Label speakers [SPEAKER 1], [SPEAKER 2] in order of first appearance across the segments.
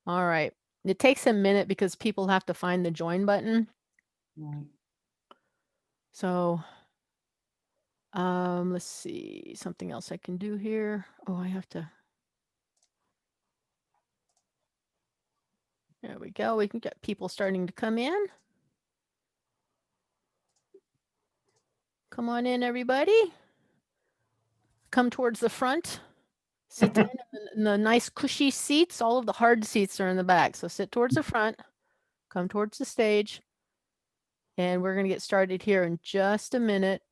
[SPEAKER 1] All right. It takes a minute because people have to find the join button.
[SPEAKER 2] Right.
[SPEAKER 1] So, let's see, something else I can do here. Oh, I have to. There we go. We can get people starting to come in. Come on in, everybody. Come towards the front. Sit down in the nice cushy seats. All of the hard seats are in the back. So sit towards the front. Come towards the stage. And we're going to get started here in just a minute.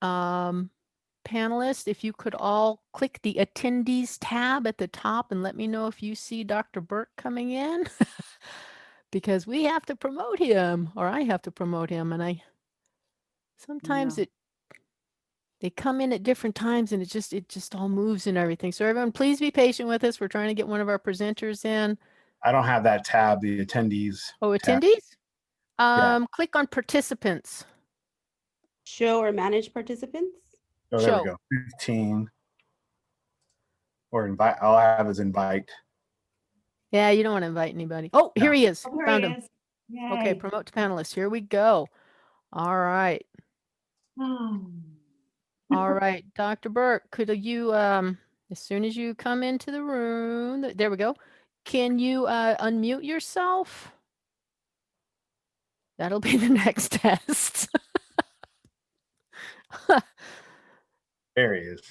[SPEAKER 1] Panelists, if you could all click the attendees tab at the top and let me know if you see Dr. Burke coming in. Because we have to promote him, or I have to promote him, and sometimes they come in at different times and it just all moves and everything. So everyone, please be patient with us. We're trying to get one of our presenters in.
[SPEAKER 3] I don't have that tab, the attendees.
[SPEAKER 1] Oh,
[SPEAKER 3] tab.
[SPEAKER 1] attendees?
[SPEAKER 3] Yeah.
[SPEAKER 1] Click on participants.
[SPEAKER 2] Show or manage participants?
[SPEAKER 3] Oh, there we go. 15. Or invite. All I have is invite.
[SPEAKER 1] Yeah, you don't want to invite anybody. Oh, here he is.
[SPEAKER 2] Oh,
[SPEAKER 1] Found him.
[SPEAKER 2] is. Yay.
[SPEAKER 1] Okay, promote to panelists. Here we go. All right. All right, Dr. Burke, could you, as soon as you come into the room, there we go. Can you unmute yourself? That'll be the next test.
[SPEAKER 3] There he is.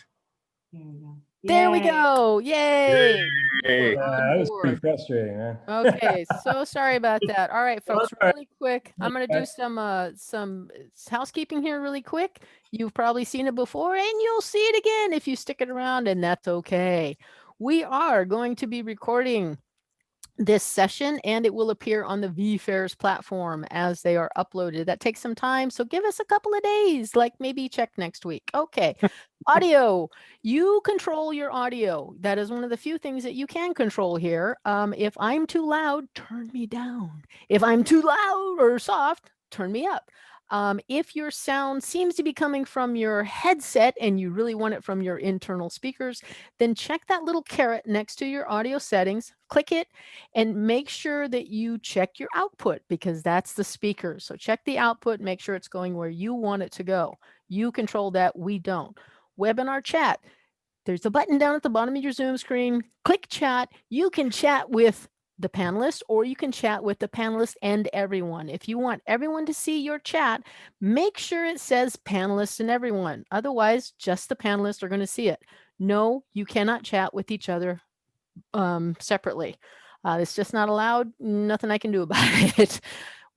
[SPEAKER 2] There we go.
[SPEAKER 1] There we go. Yay.
[SPEAKER 3] Yay.
[SPEAKER 4] That was pretty frustrating, man.
[SPEAKER 1] Okay, so sorry about that. All right, folks,
[SPEAKER 4] all right.
[SPEAKER 1] really quick. I'm going to do some housekeeping here really quick. You've probably seen it before and you'll see it again if you stick it around, and that's okay. We are going to be recording this session and it will appear on the VFairs platform as they are uploaded. That takes some time, so give us a couple of days, like maybe check next week. Okay. Audio, you control your audio. That is one of the few things that you can control here. If I'm too loud, turn me down. If I'm too loud or soft, turn me up. If your sound seems to be coming from your headset and you really want it from your internal speakers, then check that little caret next to your audio settings, click it, and make sure that you check your output because that's the speaker. So check the output, make sure it's going where you want it to go. You control that, we don't. Webinar chat. There's a button down at the bottom of your Zoom screen. Click chat. You can chat with the panelists or you can chat with the panelists and everyone. If you want everyone to see your chat, make sure it says panelists and everyone. Otherwise, just the panelists are going to see it. No, you cannot chat with each other separately. It's just not allowed. Nothing I can do about it.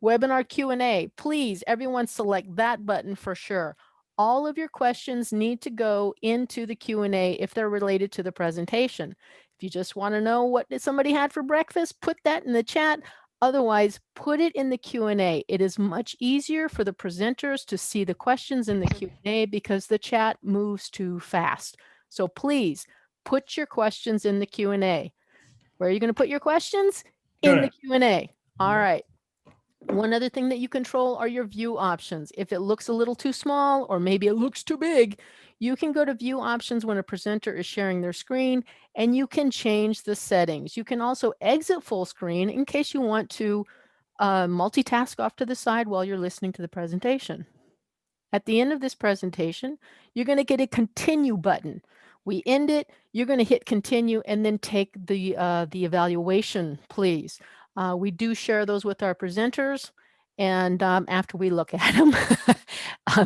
[SPEAKER 1] Webinar Q&A. Please, everyone select that button for sure. All of your questions need to go into the Q&A if they're related to the presentation. If you just want to know what somebody had for breakfast, put that in the chat. Otherwise, put it in the Q&A. It is much easier for the presenters to see the questions in the Q&A because the chat moves too fast. So please put your questions in the Q&A. Where are you going to put your questions? In the Q&A. All right. One other thing that you control are your view options. If it looks a little too small or maybe it looks too big, you can go to view options when a presenter is sharing their screen and you can change the settings. You can also exit full screen in case you want to multitask off to the side while you're listening to the presentation. At the end of this presentation, you're going to get a continue button. We end it, you're going to hit continue and then take the evaluation, please. We do share those with our presenters and after we look at them,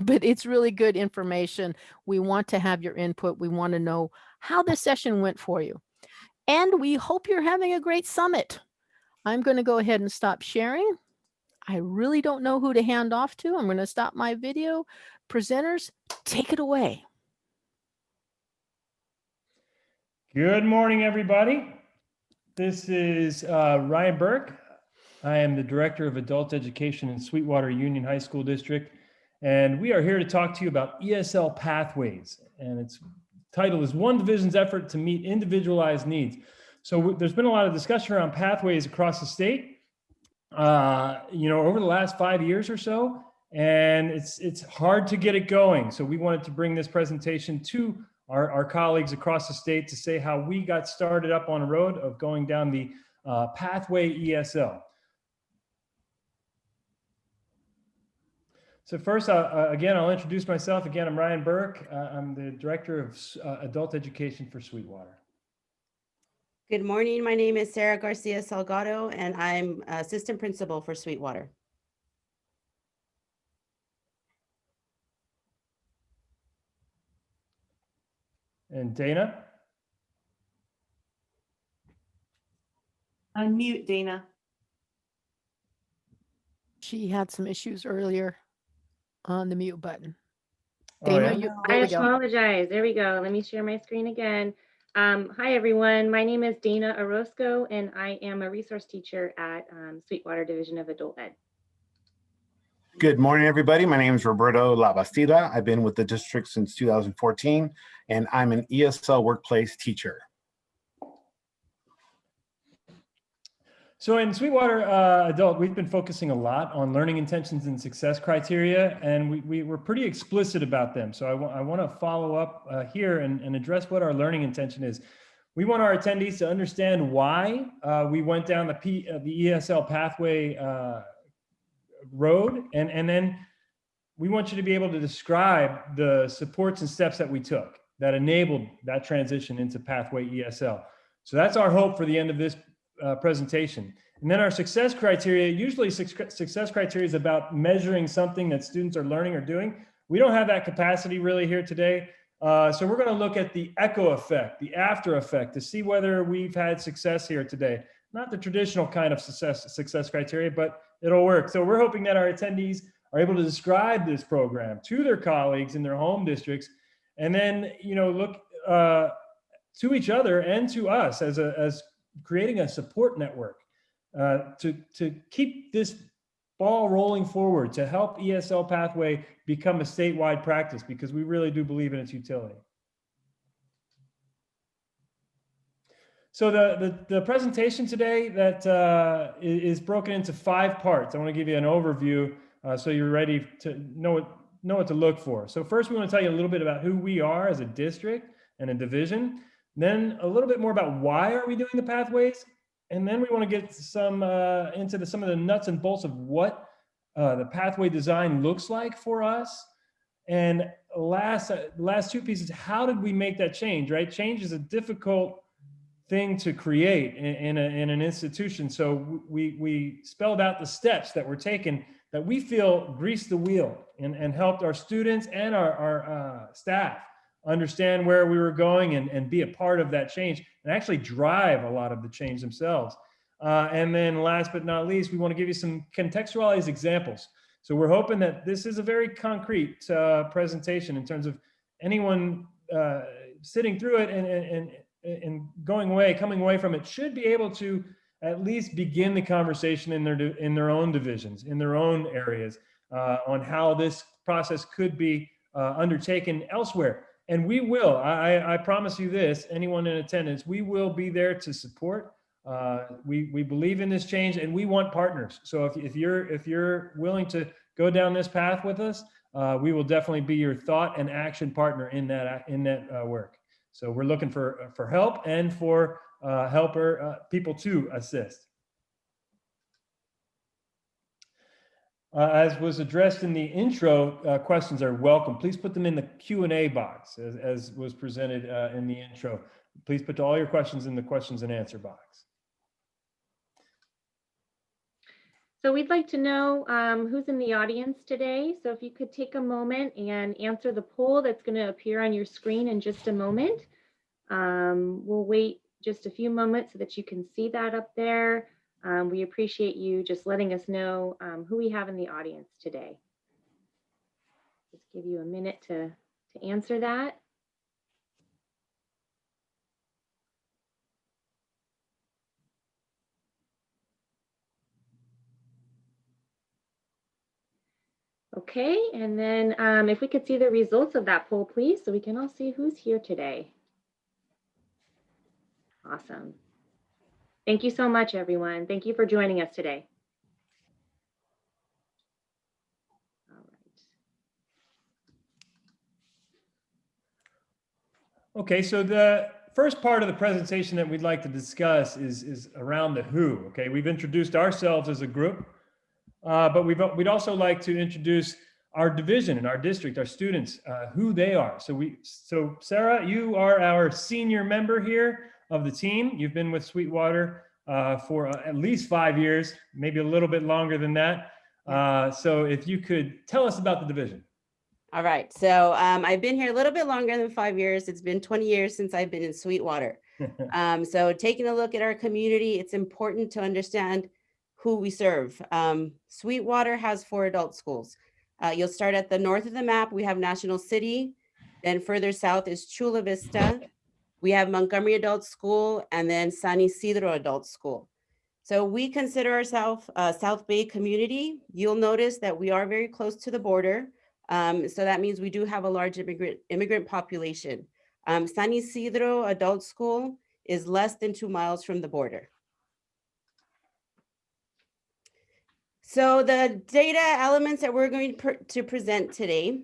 [SPEAKER 1] but it's really good information. We want to have your input. We want to know how this session went for you. And we hope you're having a great summit. I'm going to go ahead and stop sharing. I really don't know who to hand off to. I'm going to stop my video. Presenters, take it away.
[SPEAKER 4] Good morning, everybody. This is Ryan Burke. I am the Director of Adult Education in Sweetwater Union High School District, and we are here to talk to you about ESL Pathways, and its title is One Division's Effort to Meet Individualized Needs. So there's been a lot of discussion around pathways across the state, over the last 5 years or so, and it's hard to get it going. So we wanted to bring this presentation to our colleagues across the state to say how we got started up on a road of going down the Pathway ESL. So first, again, I'll introduce myself. Again, I'm Ryan Burke. I'm the Director of Adult Education for Sweetwater.
[SPEAKER 2] Good morning. My name is Sarah Garcia Salgado, and I'm Assistant Principal for Sweetwater.
[SPEAKER 4] And Dana?
[SPEAKER 5] Unmute, Dana.
[SPEAKER 1] She had some issues earlier on the mute button.
[SPEAKER 4] Oh,
[SPEAKER 1] Dana,
[SPEAKER 4] yeah?
[SPEAKER 1] there
[SPEAKER 5] I
[SPEAKER 1] we go.
[SPEAKER 5] apologize. There we go. Let me share my screen again. Hi, everyone. My name is Dana Orozco, and I am a resource teacher at Sweetwater Division of Adult Ed.
[SPEAKER 3] Good morning, everybody. My name is Roberto Labastida. I've been with the district since 2014, and I'm an ESL workplace teacher.
[SPEAKER 4] So in Sweetwater Adult, we've been focusing a lot on learning intentions and success criteria, and we were pretty explicit about them. So I want to follow up here and address what our learning intention is. We want our attendees to understand why we went down the ESL pathway road, and then we want you to be able to describe the supports and steps that we took that enabled that transition into pathway ESL. So that's our hope for the end of this presentation. And then our success criteria, usually success criteria is about measuring something that students are learning or doing. We don't have that capacity really here today. So we're going to look at the echo effect, the after effect, to see whether we've had success here today. Not the traditional kind of success criteria, but it'll work. So we're hoping that our attendees are able to describe this program to their colleagues in their home districts, and then look to each other and to us as creating a support network to keep this ball rolling forward, to help ESL pathway become a statewide practice, because we really do believe in its utility. So the presentation today that is broken into 5 parts. I want to give you an overview so you're ready to know what to look for. So first, we want to tell you a little bit about who we are as a district and a division. Then a little bit more about why are we doing the pathways, and then we want to get some into some of the nuts and bolts of what the pathway design looks like for us. And last 2 pieces, how did we make that change? Right, change is a difficult thing to create in an institution. So we spelled out the steps that were taken that we feel greased the wheel and helped our students and our staff understand where we were going and be a part of that change and actually drive a lot of the change themselves. And then last but not least, we want to give you some contextualized examples. So we're hoping that this is a very concrete presentation in terms of anyone sitting through it and coming away from it should be able to at least begin the conversation in their own divisions, in their own areas, on how this process could be undertaken elsewhere. And we will, I promise you this, anyone in attendance, we will be there to support. We believe in this change, and we want partners. So if you're willing to go down this path with us, we will definitely be your thought and action partner in that work. So we're looking for help and for people to assist. As was addressed in the intro, questions are welcome. Please put them in the Q&A box as was presented in the intro. Please put all your questions in the questions and answer box.
[SPEAKER 5] So we'd like to know who's in the audience today. So if you could take a moment and answer the poll that's going to appear on your screen in just a moment. We'll wait just a few moments so that you can see that up there. We appreciate you just letting us know who we have in the audience today. Just give you a minute to answer that. Okay, and then if we could see the results of that poll, please, so we can all see who's here today. Awesome. Thank you so much, everyone. Thank you for joining us today. All right.
[SPEAKER 4] Okay, so the first part of the presentation that we'd like to discuss is around the who. Okay, we've introduced ourselves as a group, but we'd also like to introduce our division and our district, our students, who they are. So Sarah, you are our senior member here of the team. You've been with Sweetwater for at least 5 years, maybe a little bit longer than that. So if you could tell us about the division.
[SPEAKER 2] All right. So I've been here a little bit longer than 5 years. It's been 20 years since I've been in Sweetwater. So taking a look at our community, it's important to understand who we serve. Sweetwater has 4 adult schools. You'll start at the north of the map. We have National City. Then further south is Chula Vista. We have Montgomery Adult School and then San Isidro Adult School. So we consider ourselves a South Bay community. You'll notice that we are very close to the border. So that means we do have a large immigrant population. San Isidro Adult School is less than 2 miles from the border. So the data elements that we're going to present today,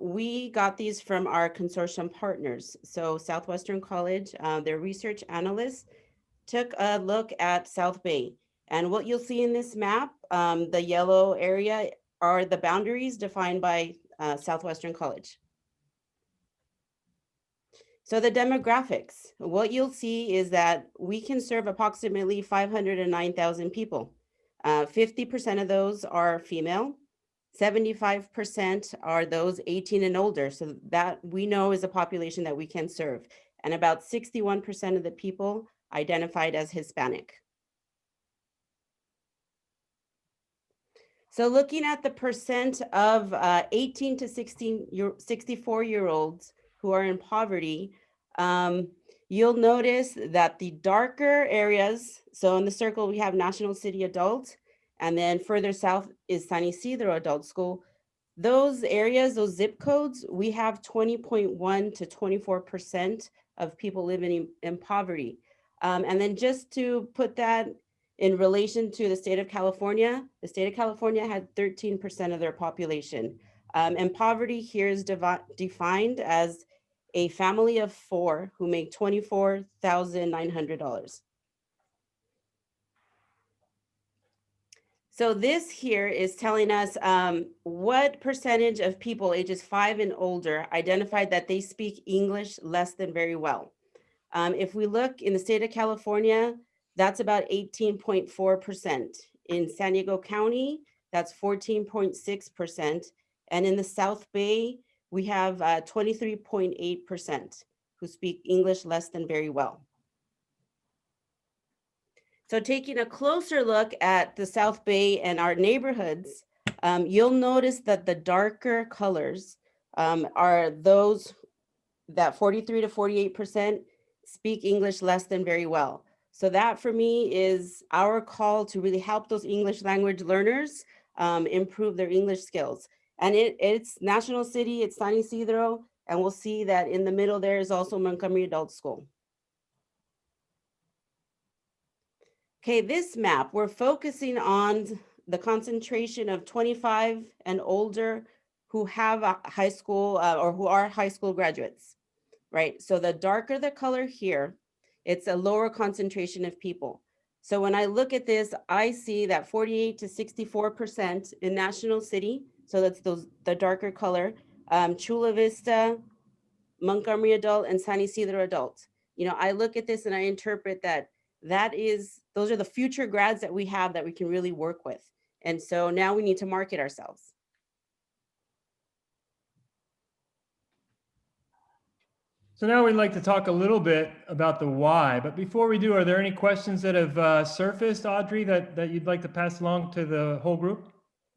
[SPEAKER 2] we got these from our consortium partners. So Southwestern College, their research analysts took a look at South Bay. And what you'll see in this map, the yellow area are the boundaries defined by Southwestern College. So the demographics, what you'll see is that we can serve approximately 509,000 people. 50% of those are female, 75% are those 18 and older. So that we know is a population that we can serve. And about 61% of the people identified as Hispanic. So looking at the percent of 18 to 64-year-olds who are in poverty, you'll notice that the darker areas, so in the circle we have National City Adult, and then further south is San Isidro Adult School. Those areas, those zip codes, we have 20.1 to 24% of people living in poverty. And then just to put that in relation to the state of California, the state of California had 13% of their population. And poverty here is defined as a family of 4 who make $24,900. So this here is telling us what percentage of people ages 5 and older identified that they speak English less than very well. If we look in the state of California, that's about 18.4%. In San Diego County, that's 14.6%. And in the South Bay, we have 23.8% who speak English less than very well. So taking a closer look at the South Bay and our neighborhoods, you'll notice that the darker colors are those that 43 to 48% speak English less than very well. So that for me is our call to really help those English language learners improve their English skills. And it's National City, it's San Isidro, and we'll see that in the middle there is also Montgomery Adult School. Okay, this map, we're focusing on the concentration of 25 and older who have a high school or who are high school graduates, right? So the darker the color here, it's a lower concentration of people. So when I look at this, I see that 48 to 64% in National City. So that's the darker color, Chula Vista, Montgomery Adult, and San Isidro Adult. You know, I look at this and I interpret that those are the future grads that we have that we can really work with. And so now we need to market ourselves.
[SPEAKER 4] So now we'd like to talk a little bit about the why, but before we do, are there any questions that have surfaced, Audrey, that you'd like to pass along to the whole group?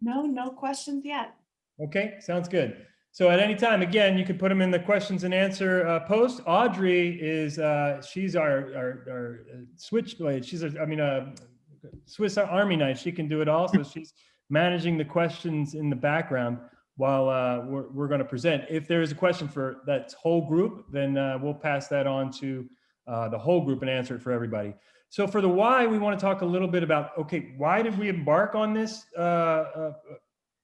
[SPEAKER 6] No questions yet.
[SPEAKER 4] Okay, sounds good. So at any time, again, you can put them in the questions and answer post. Audrey is, she's our switchblade. She's, Swiss Army knife. She can do it all. So she's managing the questions in the background while we're going to present. If there is a question for that whole group, then we'll pass that on to the whole group and answer it for everybody. So for the why, we want to talk a little bit about, okay, why did we embark on this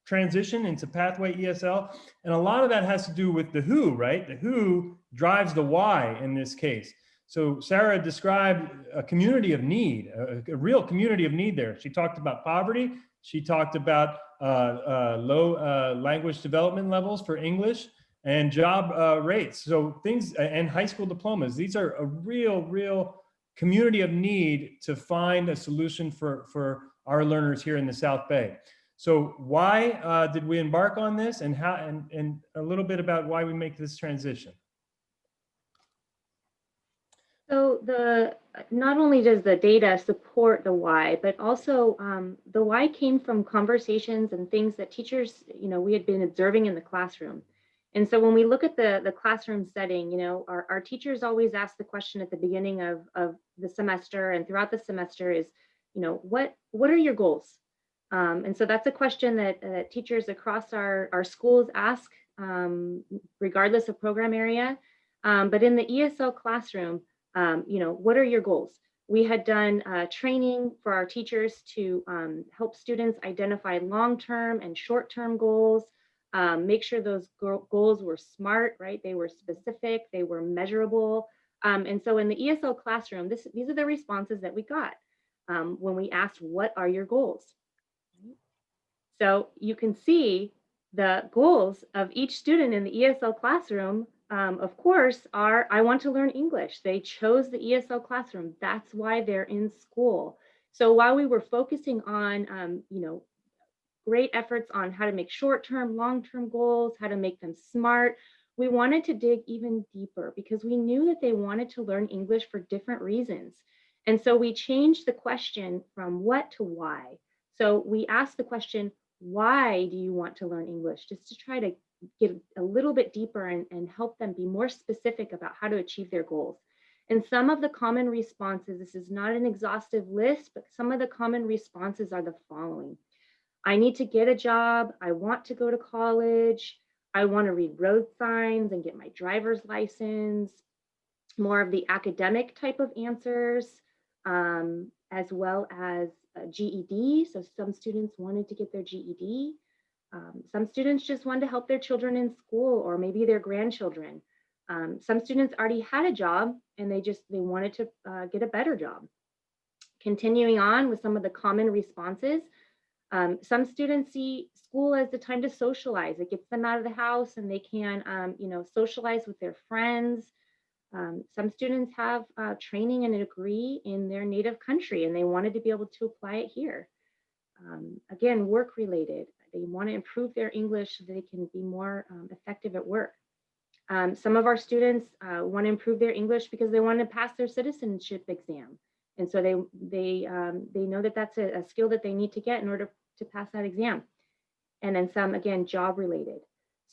[SPEAKER 4] transition into Pathway ESL? And a lot of that has to do with the who, right? The who drives the why in this case. So Sarah described a community of need, a real community of need there. She talked about poverty. She talked about low language development levels for English and job rates. So things, and high school diplomas. These are a real community of need to find a solution for our learners here in the South Bay. So why did we embark on this, and how, and a little bit about why we make this transition?
[SPEAKER 5] So not only does the data support the why, but also the why came from conversations and things that teachers, we had been observing in the classroom. And so when we look at the classroom setting, our teachers always ask the question at the beginning of the semester and throughout the semester is, what are your goals? And so that's a question that teachers across our schools ask, regardless of program area. But in the ESL classroom, what are your goals? We had done training for our teachers to help students identify long-term and short-term goals, make sure those goals were SMART, right? They were specific, they were measurable. And so in the ESL classroom, these are the responses that we got when we asked, what are your goals? So you can see the goals of each student in the ESL classroom, of course, are I want to learn English. They chose the ESL classroom. That's why they're in school. So while we were focusing on, great efforts on how to make short-term, long-term goals, how to make them SMART, we wanted to dig even deeper because we knew that they wanted to learn English for different reasons. And so we changed the question from what to why. So we asked the question, why do you want to learn English? Just to try to get a little bit deeper and help them be more specific about how to achieve their goals. And some of the common responses, this is not an exhaustive list, but some of the common responses are the following. I need to get a job. I want to go to college. I want to read road signs and get my driver's license. More of the academic type of answers, as well as GED. So some students wanted to get their GED. Some students just wanted to help their children in school or maybe their grandchildren. Some students already had a job and they wanted to get a better job. Continuing on with some of the common responses, some students see school as the time to socialize. It gets them out of the house and they can, socialize with their friends. Some students have training and a degree in their native country and they wanted to be able to apply it here. Again, work related. They want to improve their English so they can be more effective at work. Some of our students want to improve their English because they want to pass their citizenship exam. And so they know that that's a skill that they need to get in order to pass that exam. And then some, again, job related.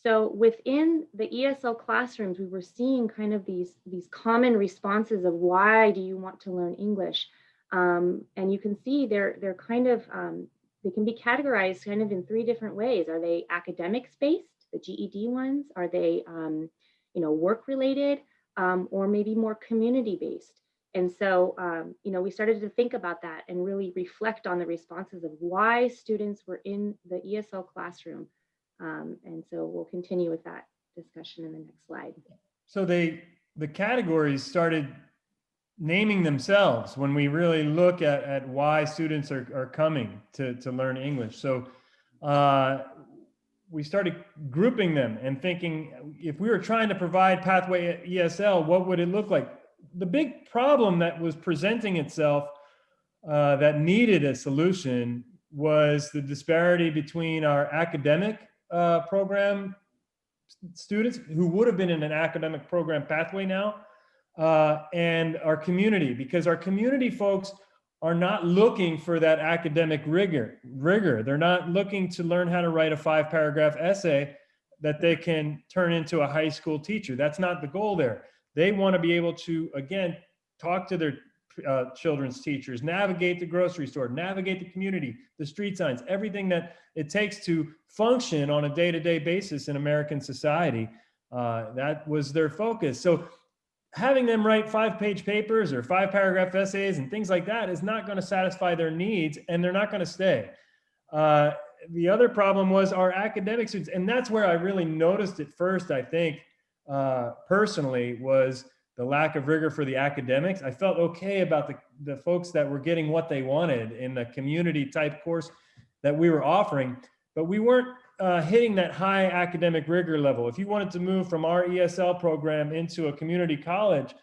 [SPEAKER 5] So within the ESL classrooms, we were seeing kind of these common responses of why do you want to learn English? And you can see they're kind of, they can be categorized kind of in three different ways. Are they academics based, the GED ones? Are they, work related, or maybe more community based? And so, we started to think about that and really reflect on the responses of why students were in the ESL classroom. And so we'll continue with that discussion in the next slide. So
[SPEAKER 4] the categories started naming themselves when we really look at why students are coming to learn English. So we started grouping them and thinking, if we were trying to provide Pathway ESL, what would it look like? The big problem that was presenting itself that needed a solution was the disparity between our academic program students who would have been in an academic program pathway now and our community, because our community folks are not looking for that academic rigor. They're not looking to learn how to write a 5-paragraph essay that they can turn into a high school teacher. That's not the goal there. They want to be able to, again, talk to their children's teachers, navigate the grocery store, navigate the community, the street signs, everything that it takes to function on a day-to-day basis in American society. That was their focus. So having them write 5-page papers or 5-paragraph essays and things like that is not going to satisfy their needs, and they're not going to stay. The other problem was our academic students, and that's where I really noticed it first, I think, personally, was the lack of rigor for the academics. I felt okay about the folks that were getting what they wanted in the community type course that we were offering, but we weren't hitting that high academic rigor level. If you wanted to move from our ESL program into a community college,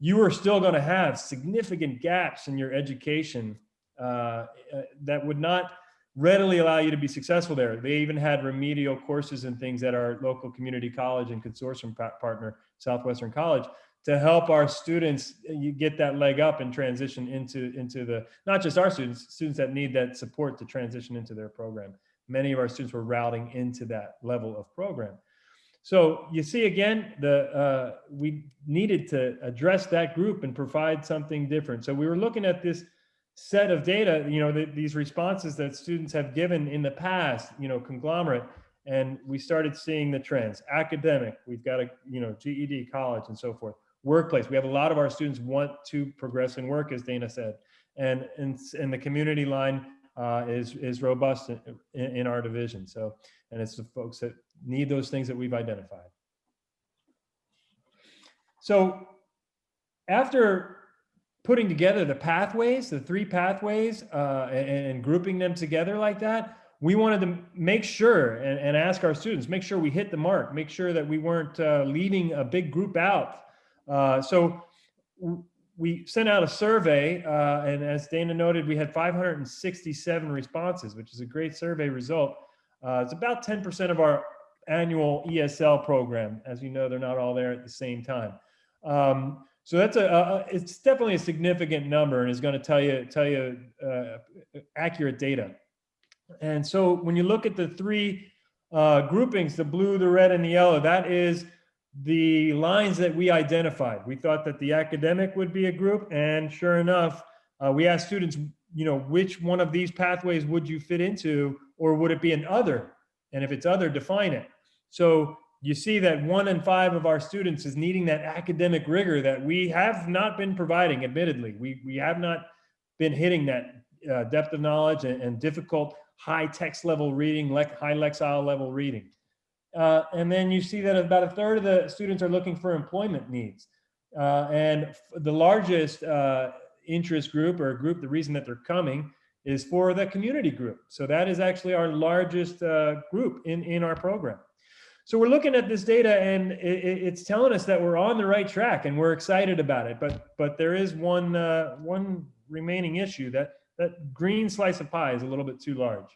[SPEAKER 4] you were still going to have significant gaps in your education that would not readily allow you to be successful there. They even had remedial courses and things at our local community college and consortium partner, Southwestern College, to help our students you get that leg up and transition into the, not just our students that need that support to transition into their program. Many of our students were routing into that level of program. So you see, again, we needed to address that group and provide something different. So we were looking at this set of data, these responses that students have given in the past, conglomerate, and we started seeing the trends. Academic, we've got a, GED, college, and so forth. Workplace, we have a lot of our students want to progress in work, as Dana said, and the community line is robust in our division. So, and it's the folks that need those things that we've identified. So after putting together the pathways, the 3 pathways, and grouping them together like that, we wanted to make sure and ask our students, make sure we hit the mark, make sure that we weren't leaving a big group out. So we sent out a survey, and as Dana noted, we had 567 responses, which is a great survey result. It's about 10% of our annual ESL program. As you know, they're not all there at the same time. So that's it's definitely a significant number and is going to tell you accurate data. And so when you look at the 3 groupings, the blue, the red, and the yellow, that is the lines that we identified. We thought that the academic would be a group, and sure enough, we asked students, which one of these pathways would you fit into, or would it be an other? And if it's other, define it. So you see that 1 in 5 of our students is needing that academic rigor that we have not been providing, admittedly. We have not been hitting that depth of knowledge and difficult high text level reading, high lexile level reading. And then you see that about 1/3 of the students are looking for employment needs. And the largest interest group or group, the reason that they're coming is for the community group. So that is actually our largest group in our program. So we're looking at this data and it's telling us that we're on the right track and we're excited about it. But there is one remaining issue, that green slice of pie is a little bit too large.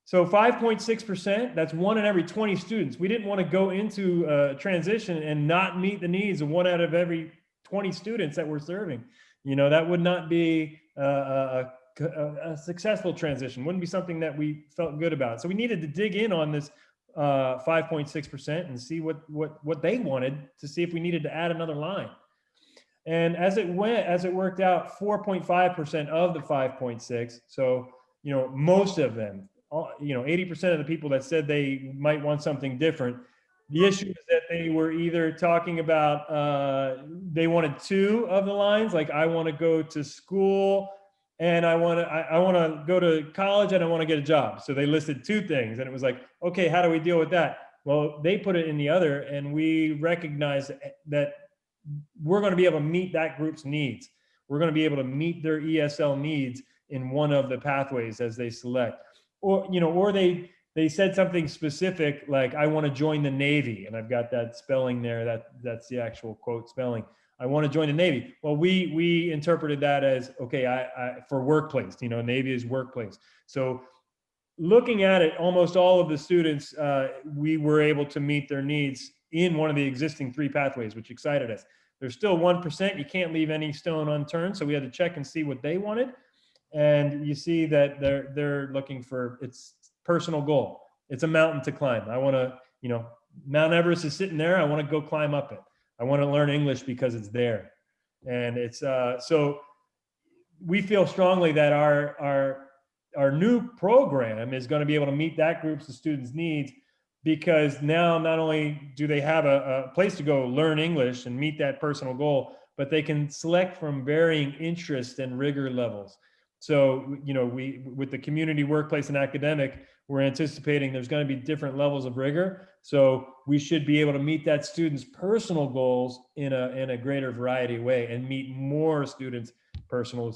[SPEAKER 4] So 5.6%, that's 1 in every 20 students. We didn't want to go into transition and not meet the needs of 1 out of every 20 students that we're serving. That would not be a successful transition, wouldn't be something that we felt good about. So we needed to dig in on this 5.6% and see what they wanted, to see if we needed to add another line. And as it worked out, 4.5% of the 5.6. So, most of them, 80% of the people that said they might want something different. The issue is that they were either talking about, they wanted 2 of the lines, like I want to go to school and I want to go to college and I want to get a job. So they listed 2 things and it was like, okay, how do we deal with that? Well, they put it in the other, and we recognize that we're going to be able to meet that group's needs. We're going to be able to meet their ESL needs in one of the pathways as they select. Or they said something specific, like I want to join the Navy, and I've got that spelling there. That's the actual quote spelling. I want to join the Navy. Well, we interpreted that as, okay, I for workplace. Navy is workplace. So looking at it, almost all of the students, we were able to meet their needs in one of the existing 3 pathways, which excited us. There's still 1%. You can't leave any stone unturned. So we had to check and see what they wanted. And you see that they're looking for, it's personal goal. It's a mountain to climb. I want to, Mount Everest is sitting there. I want to go climb up it. I want to learn English because it's there. And it's, so we feel strongly that our new program is going to be able to meet that group's of students' needs, because now not only do they have a place to go learn English and meet that personal goal, but they can select from varying interest and rigor levels. So, you know, with the community, workplace, and academic, we're anticipating there's going to be different levels of rigor. So we should be able to meet that student's personal goals in a greater variety way and meet more students' personal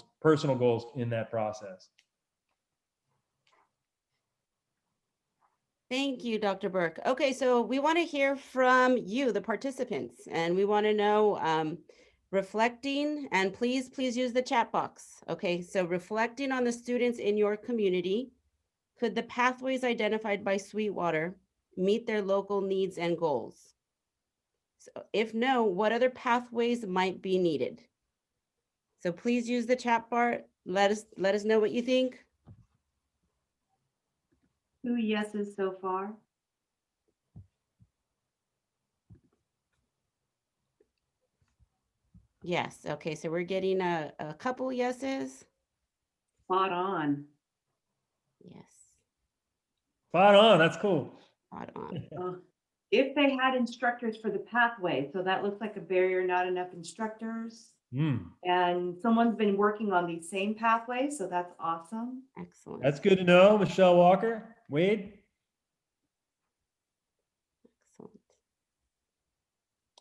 [SPEAKER 4] goals in that process.
[SPEAKER 2] Thank you, Dr. Burke. Okay, so we want to hear from you, the participants, and we want to know reflecting, and please use the chat box. Okay, so reflecting on the students in your community, could the pathways identified by Sweetwater meet their local needs and goals? So if no, what other pathways might be needed? So please use the chat bar. Let us know what you think.
[SPEAKER 6] 2 yeses so far.
[SPEAKER 2] Yes, okay, so we're getting a couple yeses.
[SPEAKER 6] Spot on.
[SPEAKER 2] Yes,
[SPEAKER 4] Spot on. That's cool.
[SPEAKER 2] spot on.
[SPEAKER 6] If they had instructors for the pathway, so that looks like a barrier, not enough instructors. And someone's been working on these same pathways, so that's awesome.
[SPEAKER 2] Excellent.
[SPEAKER 4] That's good to know. Michelle Walker, Wade.
[SPEAKER 2] Excellent.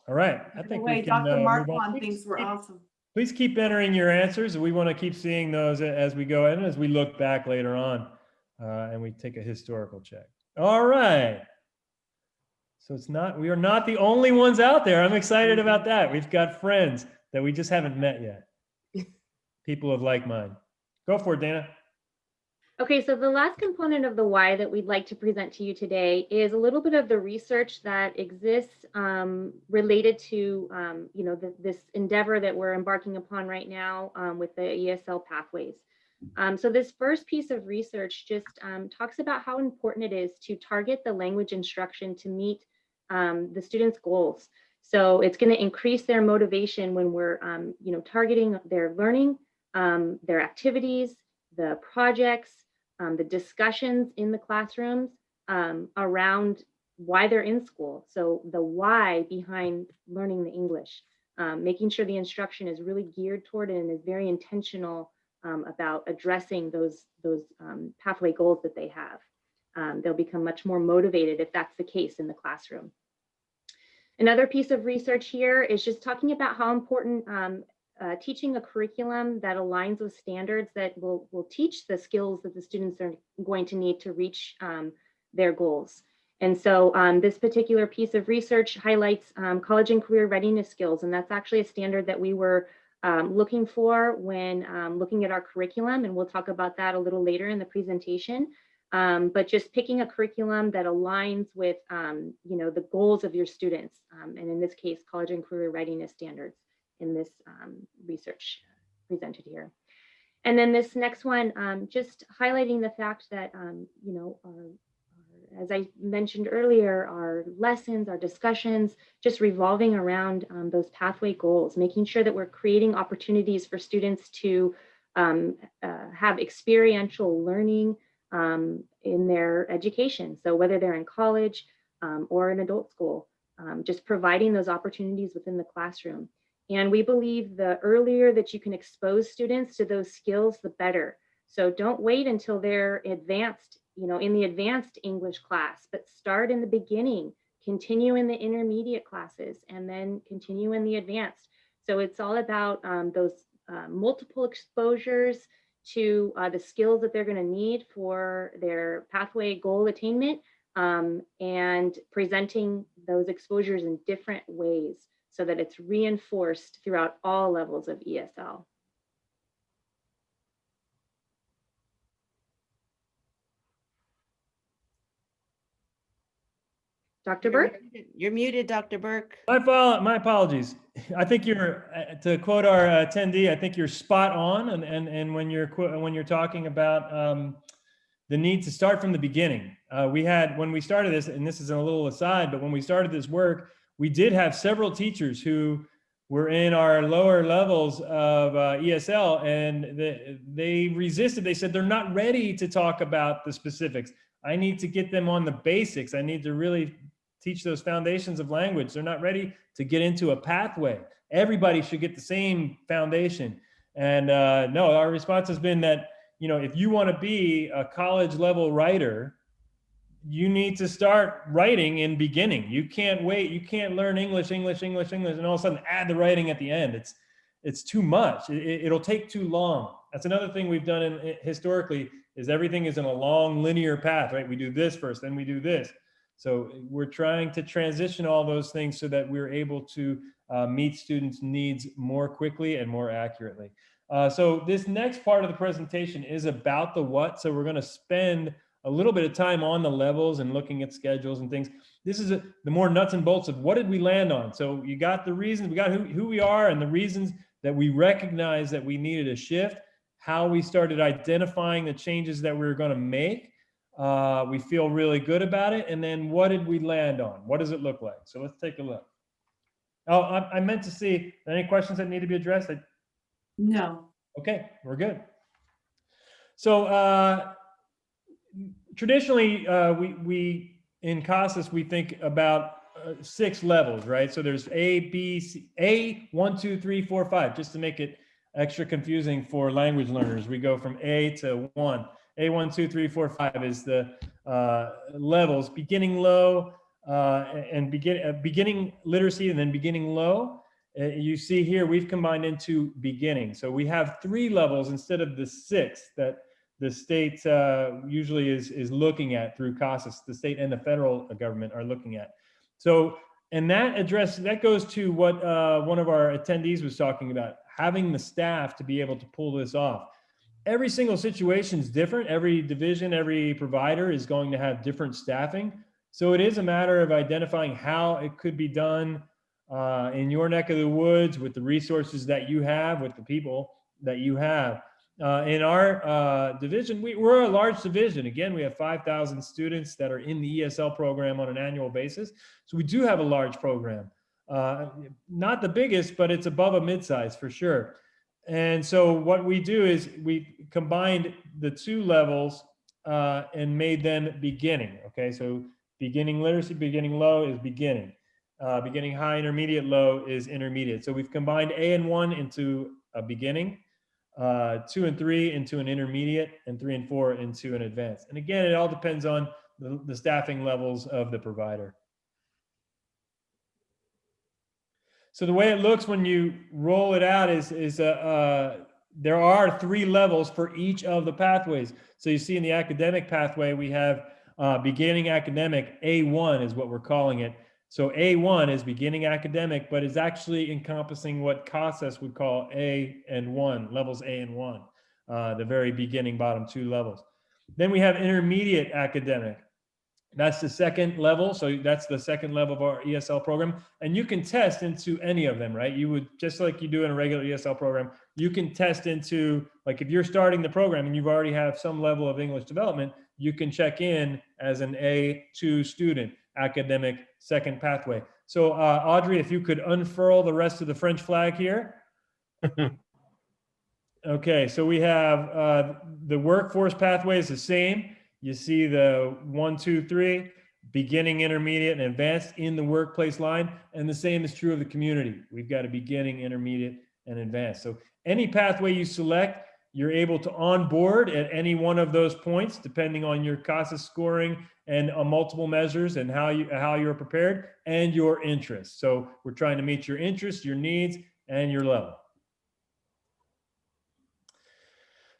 [SPEAKER 4] All right. I
[SPEAKER 6] By the
[SPEAKER 4] think
[SPEAKER 6] way,
[SPEAKER 4] we can
[SPEAKER 6] Dr.
[SPEAKER 4] move on.
[SPEAKER 6] Marquand thinks we're awesome.
[SPEAKER 4] Please keep entering your answers. We want to keep seeing those as we go and as we look back later on and we take a historical check. All right. So we are not the only ones out there. I'm excited about that. We've got friends that we just haven't met yet. People of like mind. Go for it, Dana.
[SPEAKER 5] Okay, so the last component of the why that we'd like to present to you today is a little bit of the research that exists related to you know, this endeavor that we're embarking upon right now with the ESL pathways. So this first piece of research just talks about how important it is to target the language instruction to meet the students' goals. So it's going to increase their motivation when we're you know, targeting their learning, their activities, the projects, the discussions in the classrooms around why they're in school. So the why behind learning the English, making sure the instruction is really geared toward it and is very intentional about addressing those pathway goals that they have. They'll become much more motivated if that's the case in the classroom. Another piece of research here is just talking about how important teaching a curriculum that aligns with standards that will teach the skills that the students are going to need to reach their goals. And so this particular piece of research highlights college and career readiness skills, and that's actually a standard that we were looking for when looking at our curriculum, and we'll talk about that a little later in the presentation. But just picking a curriculum that aligns with you know, the goals of your students, and in this case, college and career readiness standards in this research presented here. And then this next one, just highlighting the fact that, you know, as I mentioned earlier, our lessons, our discussions, just revolving around those pathway goals, making sure that we're creating opportunities for students to have experiential learning in their education. So whether they're in college or in adult school, just providing those opportunities within the classroom. And we believe the earlier that you can expose students to those skills, the better. So don't wait until they're advanced, you know, in the advanced English class, but start in the beginning, continue in the intermediate classes, and then continue in the advanced. So it's all about those multiple exposures to the skills that they're going to need for their pathway goal attainment, and presenting those exposures in different ways so that it's reinforced throughout all levels of ESL. Dr. Burke?
[SPEAKER 2] You're muted, Dr. Burke.
[SPEAKER 4] My apologies. I think you're, to quote our attendee, I think you're spot on. And when you're talking about the need to start from the beginning, when we started this, and this is a little aside, but when we started this work, we did have several teachers who were in our lower levels of ESL, and they resisted. They said they're not ready to talk about the specifics. I need to get them on the basics. I need to really teach those foundations of language. They're not ready to get into a pathway. Everybody should get the same foundation. And no, our response has been that, you know, if you want to be a college level writer, you need to start writing in beginning. You can't wait. You can't learn English, and all of a sudden add the writing at the end. It's too much. It'll take too long. That's another thing we've done historically, is everything is in a long linear path, right? We do this first, then we do this. So we're trying to transition all those things so that we're able to meet students' needs more quickly and more accurately. So this next part of the presentation is about the what. So we're going to spend a little bit of time on the levels and looking at schedules and things. This is the more nuts and bolts of what did we land on. So you got the reasons, we got who we are and the reasons that we recognize that we needed a shift, how we started identifying the changes that we were going to make. We feel really good about it. And then what did we land on? What does it look like? So let's take a look. Oh, I meant to see, any questions that need to be addressed?
[SPEAKER 6] No.
[SPEAKER 4] Okay, we're good. So traditionally, we in CASAS, we think about 6 levels, right? So there's A, B, C, A, 1, 2, 3, 4, 5, just to make it extra confusing for language learners. We go from A to 1. A, 1, 2, 3, 4, 5 is the levels, beginning low and beginning literacy and then beginning low. You see here, we've combined into beginning. So we have 3 levels instead of the 6 that the state usually is looking at through CASAS. The state and the federal government are looking at. So, and that goes to what one of our attendees was talking about, having the staff to be able to pull this off. Every single situation is different. Every division, every provider is going to have different staffing. So it is a matter of identifying how it could be done in your neck of the woods with the resources that you have, with the people that you have. In our division, we're a large division. Again, we have 5,000 students that are in the ESL program on an annual basis. So we do have a large program. Not the biggest, but it's above a mid-size for sure. And so what we do is we combined the 2 levels and made them beginning. Okay, so beginning literacy, beginning low is beginning. Beginning high, intermediate, low is intermediate. So we've combined A and 1 into a beginning. 2 and 3 into an intermediate, and 3 and 4 into an advanced. And again, it all depends on the staffing levels of the provider. So the way it looks when you roll it out is there are 3 levels for each of the pathways. So you see in the academic pathway, we have beginning academic, A1 is what we're calling it. So A1 is beginning academic, but is actually encompassing what CASAS would call A and 1, levels A and 1, the very beginning bottom 2 levels. Then we have intermediate academic. That's the 2nd level. So that's the 2nd level of our ESL program. And you can test into any of them, right? You would, just like you do in a regular ESL program, you can test into, like if you're starting the program and you've already have some level of English development, you can check in as an A2 student, academic 2nd pathway. So Audrey, if you could unfurl the rest of the French flag here. Okay, so we have the workforce pathway is the same. You see the 1, 2, 3, beginning, intermediate, and advanced in the workplace line. And the same is true of the community. We've got a beginning, intermediate, and advanced. So any pathway you select, you're able to onboard at any one of those points, depending on your CASAS scoring and multiple measures and how you're prepared and your interests. So we're trying to meet your interests, your needs, and your level.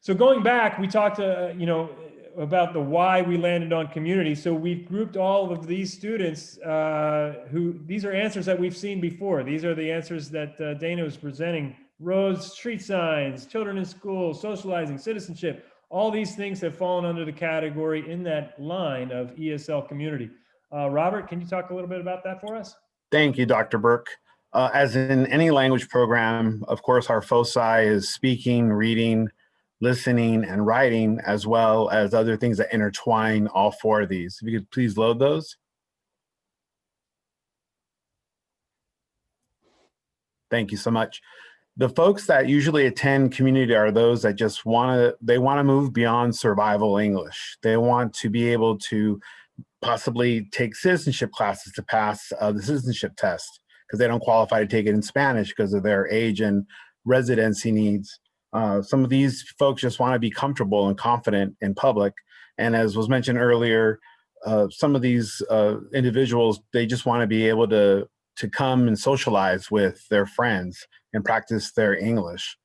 [SPEAKER 4] So going back, we talked about the why we landed on community. So we've grouped all of these students these are answers that we've seen before. These are the answers that Dana was presenting. Roads, street signs, children in school, socializing, citizenship. All these things have fallen under the category in that line of ESL community. Robert, can you talk a little bit about that for us?
[SPEAKER 3] Thank you, Dr. Burke. As in any language program, of course, our foci is speaking, reading, listening, and writing, as well as other things that intertwine all 4 of these. If you could please load those. Thank you so much. The folks that usually attend community are those that just want to move beyond survival English. They want to be able to possibly take citizenship classes to pass the citizenship test, because they don't qualify to take it in Spanish because of their age and residency needs. Some of these folks just want to be comfortable and confident in public. And as was mentioned earlier, some of these individuals, they just want to be able to come and socialize with their friends and practice their English.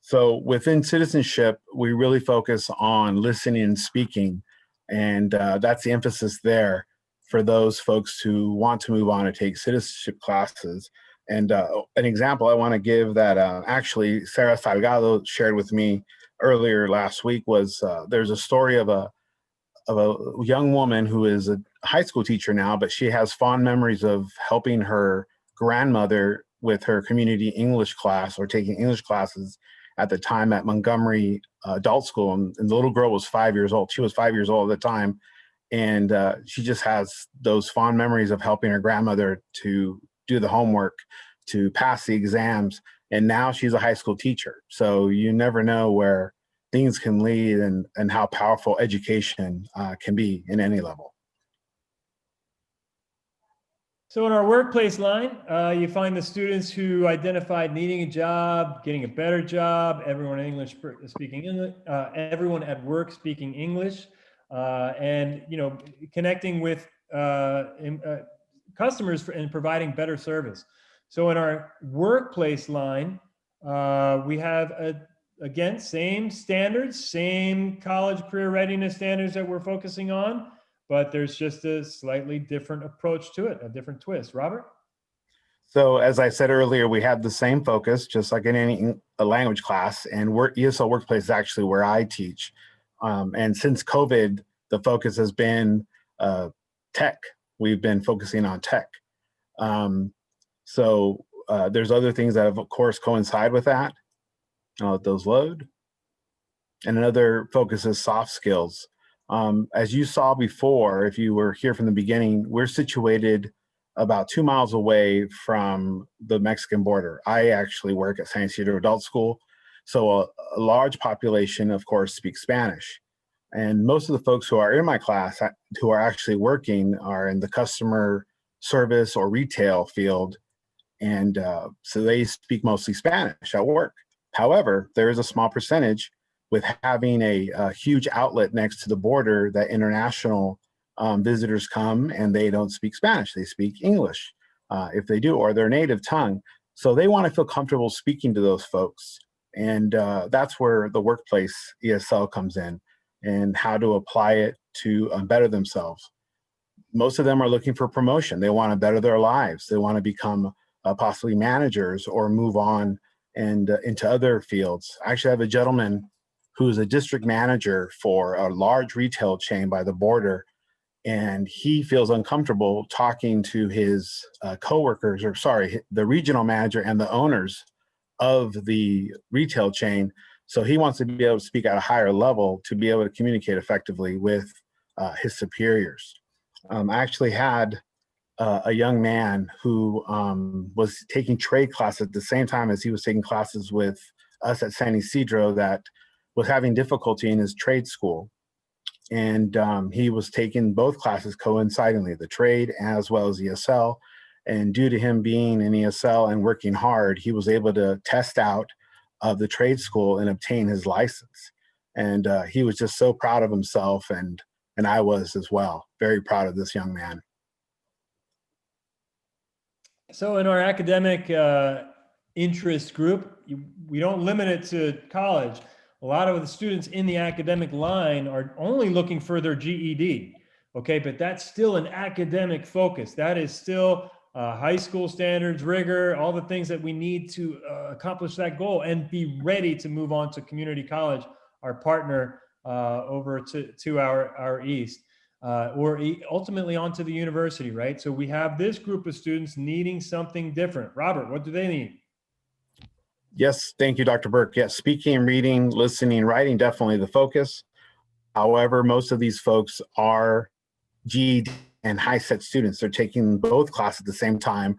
[SPEAKER 3] So within citizenship, we really focus on listening and speaking. And that's the emphasis there for those folks who want to move on and take citizenship classes. And an example I want to give that actually Sarah Salgado shared with me earlier last week was there's a story of a young woman who is a high school teacher now, but she has fond memories of helping her grandmother with her community English class or taking English classes at the time at Montgomery Adult School. And the little girl was 5 years old. She was 5 years old at the time. And she just has those fond memories of helping her grandmother to do the homework, to pass the exams. And now she's a high school teacher. So you never know where things can lead and how powerful education can be in any level.
[SPEAKER 4] So in our workplace line, you find the students who identified needing a job, getting a better job, everyone everyone at work speaking English, and connecting with customers and providing better service. So in our workplace line, we have again, same standards, same college career readiness standards that we're focusing on, but there's just a slightly different approach to it, a different twist. Robert?
[SPEAKER 3] So as I said earlier, we have the same focus, just like in any language class, and ESL Workplace is actually where I teach. And since COVID, the focus has been tech. We've been focusing on tech. So there's other things that have, of course, coincide with that. I'll let those load. And another focus is soft skills. As you saw before, if you were here from the beginning, we're situated about 2 miles away from the Mexican border. I actually work at San Isidro Adult School. So a large population, of course, speaks Spanish. And most of the folks who are in my class who are actually working are in the customer service or retail field. And so they speak mostly Spanish at work. However, there is a small percentage with having a huge outlet next to the border that international visitors come and they don't speak Spanish, they speak English if they do, or their native tongue. So they want to feel comfortable speaking to those folks. And that's where the workplace ESL comes in and how to apply it to better themselves. Most of them are looking for promotion. They want to better their lives. They want to become possibly managers or move on and into other fields. I actually have a gentleman who's a district manager for a large retail chain by the border, and he feels uncomfortable talking to his coworkers, or sorry, the regional manager and the owners of the retail chain. So he wants to be able to speak at a higher level to be able to communicate effectively with his superiors. I actually had a young man who was taking trade classes at the same time as he was taking classes with us at San Isidro that was having difficulty in his trade school. And he was taking both classes coincidentally, the trade as well as ESL. And due to him being in ESL and working hard, he was able to test out of the trade school and obtain his license. And he was just so proud of himself, and I was as well, very proud of this young man.
[SPEAKER 4] So in our academic interest group, we don't limit it to college. A lot of the students in the academic line are only looking for their GED, okay? But that's still an academic focus. That is still high school standards, rigor, all the things that we need to accomplish that goal and be ready to move on to community college, our partner over to our east. Or ultimately onto the university, right? So we have this group of students needing something different. Robert, what do they need?
[SPEAKER 3] Yes, thank you, Dr. Burke. Yes, speaking, reading, listening, writing, definitely the focus. However, most of these folks are GED and high set students. They're taking both classes at the same time.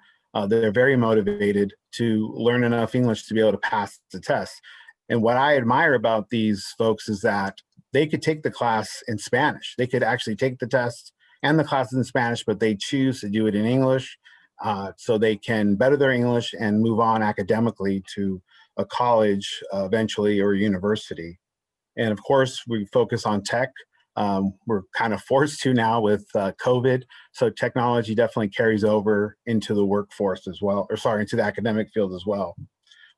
[SPEAKER 3] They're very motivated to learn enough English to be able to pass the test. And what I admire about these folks is that they could take the class in Spanish. They could actually take the test and the classes in Spanish, but they choose to do it in English so they can better their English and move on academically to a college eventually or university. And of course, we focus on tech. We're kind of forced to now with COVID. So technology definitely carries over into the workforce as well, or sorry, into the academic field as well.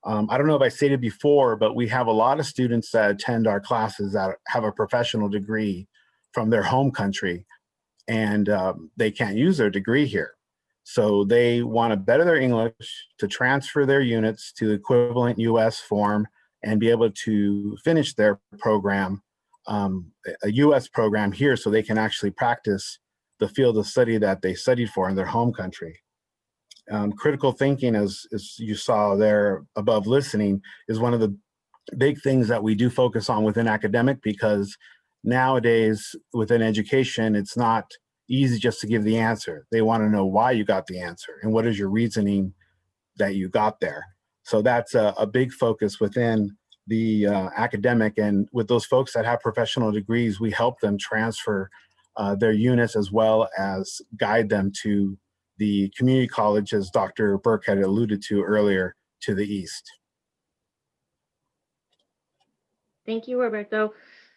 [SPEAKER 3] I don't know if I stated before, but we have a lot of students that attend our classes that have a professional degree from their home country, and they can't use their degree here. So they want to better their English to transfer their units to the equivalent US form and be able to finish their program, a US program here, so they can actually practice the field of study that they studied for in their home country. Critical thinking, as you saw there above listening, is one of the big things that we do focus on within academic, because nowadays within education, it's not easy just to give the answer. They want to know why you got the answer and what is your reasoning that you got there. So that's a big focus within the academic. And with those folks that have professional degrees, we help them transfer their units as well as guide them to the community college, as Dr. Burke had alluded to earlier, to the east.
[SPEAKER 5] Thank you, Roberto.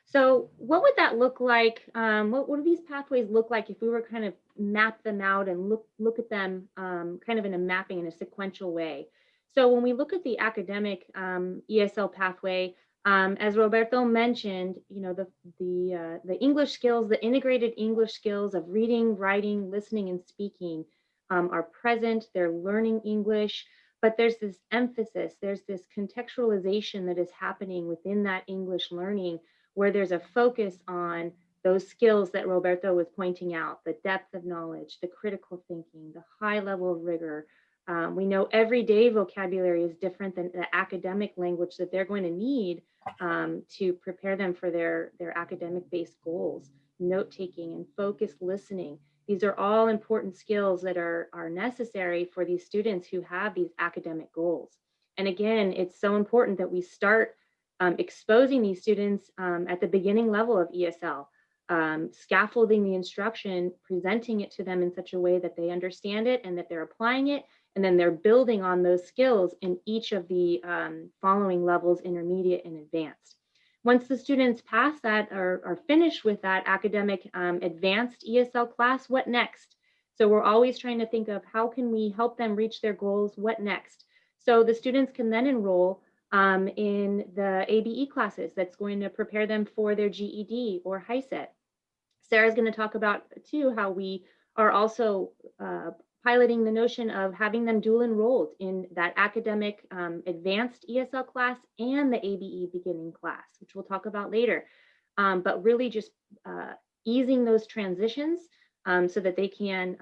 [SPEAKER 5] So what would that look like? What do these pathways look like if we were kind of map them out and look at them kind of in a mapping in a sequential way? So when we look at the academic ESL pathway, as Roberto mentioned, you know, the English skills, the integrated English skills of reading, writing, listening, and speaking are present. They're learning English. But there's this emphasis, there's this contextualization that is happening within that English learning, where there's a focus on those skills that Roberto was pointing out, the depth of knowledge, the critical thinking, the high level of rigor. We know everyday vocabulary is different than the academic language that they're going to need to prepare them for their academic-based goals, note-taking and focused listening. These are all important skills that are necessary for these students who have these academic goals. And again, it's so important that we start exposing these students at the beginning level of ESL, scaffolding the instruction, presenting it to them in such a way that they understand it and that they're applying it, and then they're building on those skills in each of the following levels, intermediate and advanced. Once the students pass that or are finished with that academic advanced ESL class, what next? So we're always trying to think of how can we help them reach their goals, what next? So the students can then enroll in the ABE classes that's going to prepare them for their GED or HiSET. Sarah's going to talk about too how we are also piloting the notion of having them dual enrolled in that academic advanced ESL class and the ABE beginning class, which we'll talk about later. But really just easing those transitions so that they can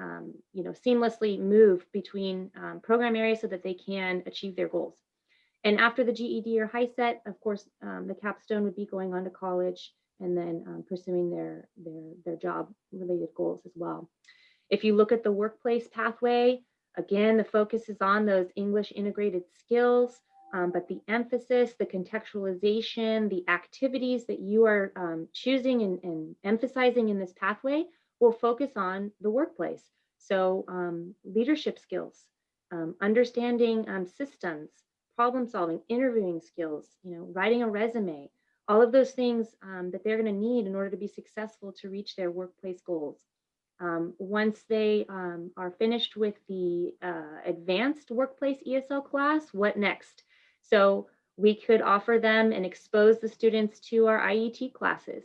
[SPEAKER 5] you know, seamlessly move between program areas so that they can achieve their goals. And after the GED or HiSET, of course, the capstone would be going on to college and then pursuing their job related goals as well. If you look at the workplace pathway, again, the focus is on those English integrated skills, but the emphasis, the contextualization, the activities that you are choosing and emphasizing in this pathway will focus on the workplace. So leadership skills, understanding systems, problem solving, interviewing skills, you know, writing a resume, all of those things that they're going to need in order to be successful to reach their workplace goals. Once they are finished with the advanced workplace ESL class, what next? So we could offer them and expose the students to our IET classes.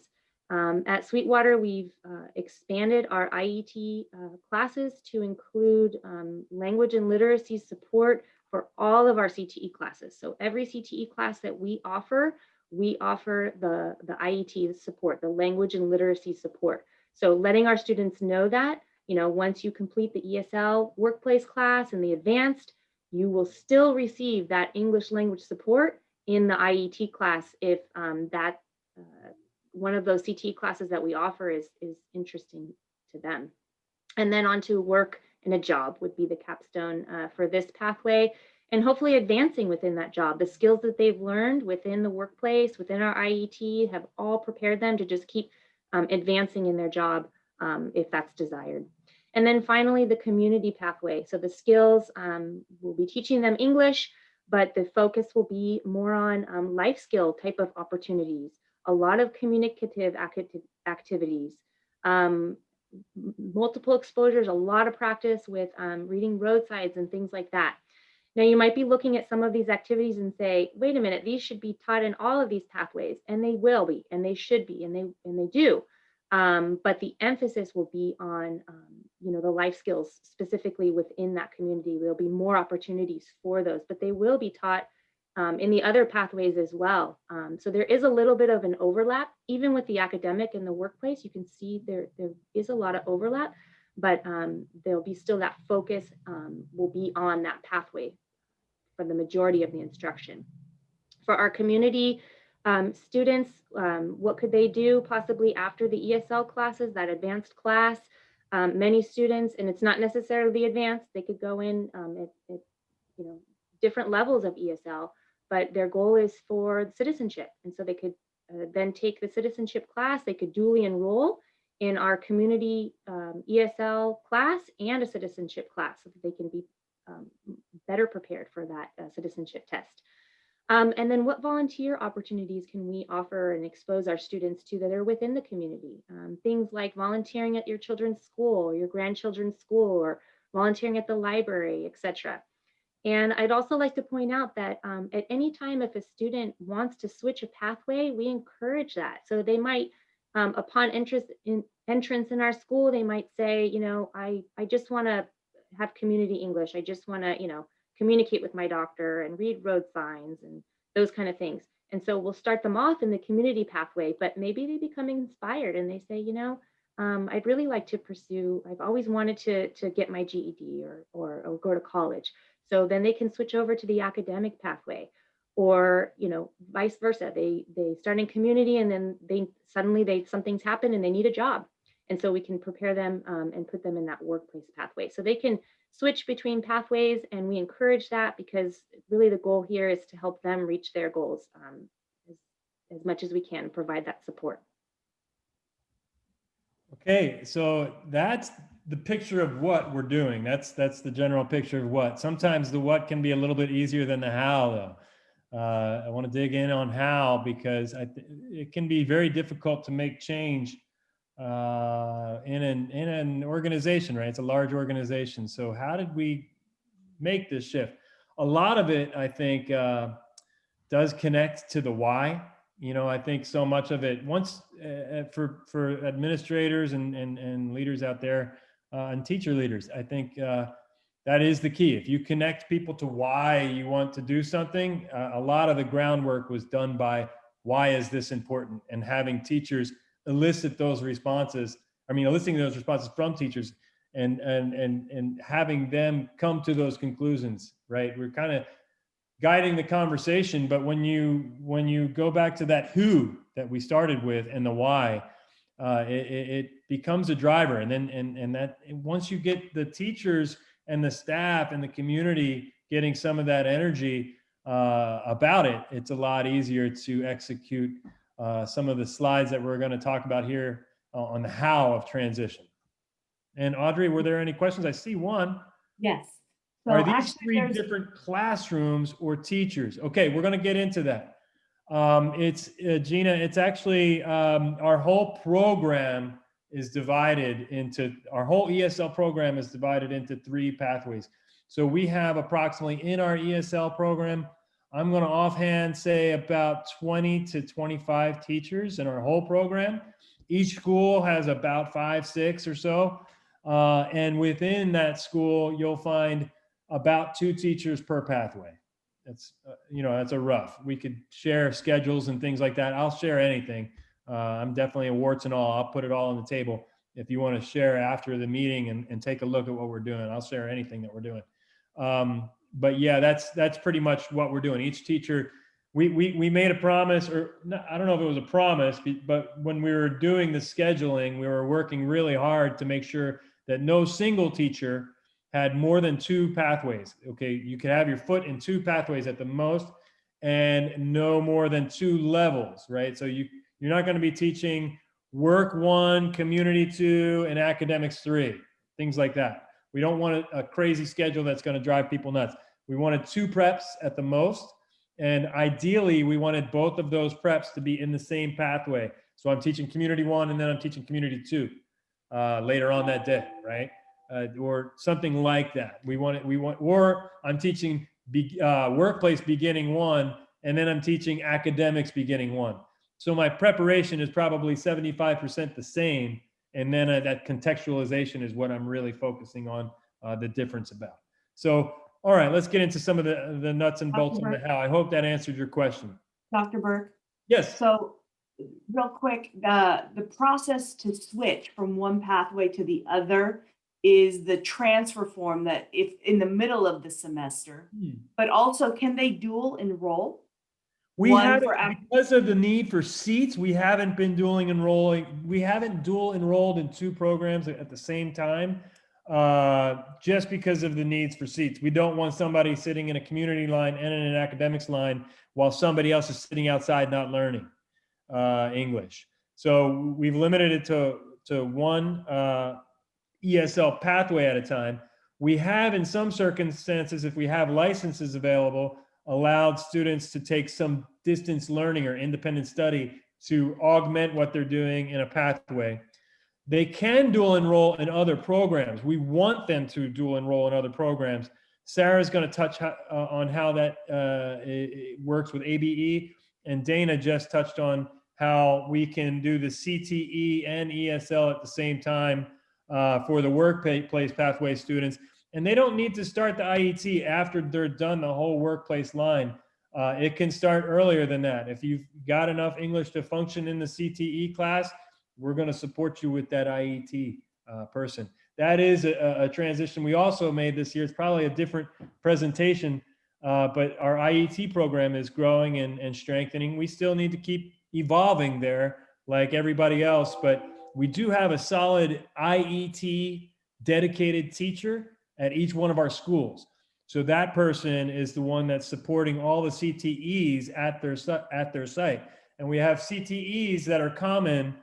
[SPEAKER 5] At Sweetwater, we've expanded our IET classes to include language and literacy support for all of our CTE classes. So every CTE class that we offer the IET support, the language and literacy support. So letting our students know that, you know, once you complete the ESL workplace class and the advanced, you will still receive that English language support in the IET class if one of those CTE classes that we offer is interesting to them. And then on to work and a job would be the capstone for this pathway, and hopefully advancing within that job. The skills that they've learned within the workplace, within our IET, have all prepared them to just keep advancing in their job if that's desired. And then finally, the community pathway. So the skills, we'll be teaching them English, but the focus will be more on life skill type of opportunities, a lot of communicative activities, multiple exposures, a lot of practice with reading roadsides and things like that. Now, you might be looking at some of these activities and say, wait a minute, these should be taught in all of these pathways, and they will be, and they should be, and they do. But the emphasis will be on, the life skills specifically within that community. There'll be more opportunities for those, but they will be taught in the other pathways as well. So there is a little bit of an overlap, even with the academic and the workplace. You can see there is a lot of overlap, but there'll be still that focus will be on that pathway for the majority of the instruction. For our community students, what could they do possibly after the ESL classes, that advanced class? Many students, and it's not necessarily advanced, they could go in at different levels of ESL, but their goal is for citizenship. And so they could then take the citizenship class, they could dually enroll in our community ESL class and a citizenship class so that they can be better prepared for that citizenship test. And then what volunteer opportunities can we offer and expose our students to that are within the community? Things like volunteering at your children's school or your grandchildren's school, or volunteering at the library, etc. And I'd also like to point out that at any time, if a student wants to switch a pathway, we encourage that. So they might, upon entrance in our school, they might say, I just want to have community English. I just want to, communicate with my doctor and read road signs and those kind of things. And so we'll start them off in the community pathway, but maybe they become inspired and they say, I'd really like to pursue, I've always wanted to get my GED or go to college. So then they can switch over to the academic pathway, or vice versa. They start in community and then something's happened and they need a job. And so we can prepare them and put them in that workplace pathway. So they can switch between pathways, and we encourage that because really the goal here is to help them reach their goals as much as we can, provide that support.
[SPEAKER 4] Okay, so that's the picture of what we're doing. That's the general picture of what. Sometimes the what can be a little bit easier than the how, though. I want to dig in on how, because it can be very difficult to make change in an organization, right? It's a large organization. So how did we make this shift? A lot of it, I think, does connect to the why. I think so much of it, once for administrators and leaders out there and teacher leaders, I think that is the key. If you connect people to why you want to do something, a lot of the groundwork was done by why is this important, and having teachers elicit those responses. Eliciting those responses from teachers and having them come to those conclusions, right? We're kind of guiding the conversation, but when you go back to that who that we started with and the why, it becomes a driver. And then and that once you get the teachers and the staff and the community getting some of that energy about it, it's a lot easier to execute some of the slides that we're going to talk about here on the how of transition. And Audrey, were there any questions? I see one.
[SPEAKER 6] Yes. So
[SPEAKER 4] are these three different classrooms or teachers? Okay, we're going to get into that. It's Gina, it's actually our whole program is divided into, our whole ESL program is divided into 3 pathways. So we have approximately in our ESL program, I'm going to offhand say about 20 to 25 teachers in our whole program. Each school has about 5, 6 or so. And within that school, you'll find about 2 teachers per pathway. That's, that's a rough. We could share schedules and things like that. I'll share anything. I'm definitely a warts and all. I'll put it all on the table. If you want to share after the meeting and take a look at what we're doing, I'll share anything that we're doing. But yeah, that's pretty much what we're doing. Each teacher, we made a promise, or I don't know if it was a promise, but when we were doing the scheduling, we were working really hard to make sure that no single teacher had more than 2 pathways. Okay, you can have your foot in 2 pathways at the most, and no more than 2 levels, right? So you're not going to be teaching work 1, community 2, and academics 3, things like that. We don't want a crazy schedule that's going to drive people nuts. We wanted 2 preps at the most. And ideally, we wanted both of those preps to be in the same pathway. So I'm teaching Community 1 and then I'm teaching Community 2 later on that day, right? Or something like that. Or I'm teaching Workplace Beginning 1 and then I'm teaching Academics Beginning 1. So my preparation is probably 75% the same. And then that contextualization is what I'm really focusing on the difference about. So, all right, let's get into some of the nuts and bolts on the how. I hope that answered your question.
[SPEAKER 6] Dr. Burke?
[SPEAKER 4] Yes.
[SPEAKER 6] So real quick, the process to switch from one pathway to the other is the transfer form that if in the middle of the semester, but also can they dual enroll?
[SPEAKER 4] We haven't, because of the need for seats, we haven't been dual enrolled in 2 programs at the same time, just because of the needs for seats. We don't want somebody sitting in a community line and in an academics line while somebody else is sitting outside not learning English. So we've limited it to one ESL pathway at a time. We have, in some circumstances, if we have licenses available, allowed students to take some distance learning or independent study to augment what they're doing in a pathway. They can dual enroll in other programs. We want them to dual enroll in other programs. Sarah's going to touch on how that it works with ABE, and Dana just touched on how we can do the CTE and ESL at the same time for the workplace pathway students. And they don't need to start the IET after they're done the whole workplace line. It can start earlier than that. If you've got enough English to function in the CTE class, we're going to support you with that IET person. That is a transition we also made this year. It's probably a different presentation, but our IET program is growing and strengthening. We still need to keep evolving there like everybody else, but we do have a solid IET dedicated teacher at each one of our schools. So that person is the one that's supporting all the CTEs at their site. And we have CTEs that are common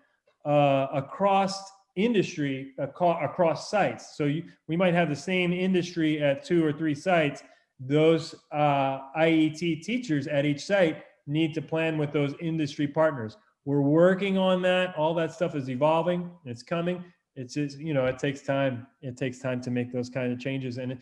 [SPEAKER 4] across industry, across sites. So we might have the same industry at 2 or 3 sites. Those IET teachers at each site need to plan with those industry partners. We're working on that. All that stuff is evolving. It's coming. It's just, you know, it takes time. It takes time to make those kind of changes. And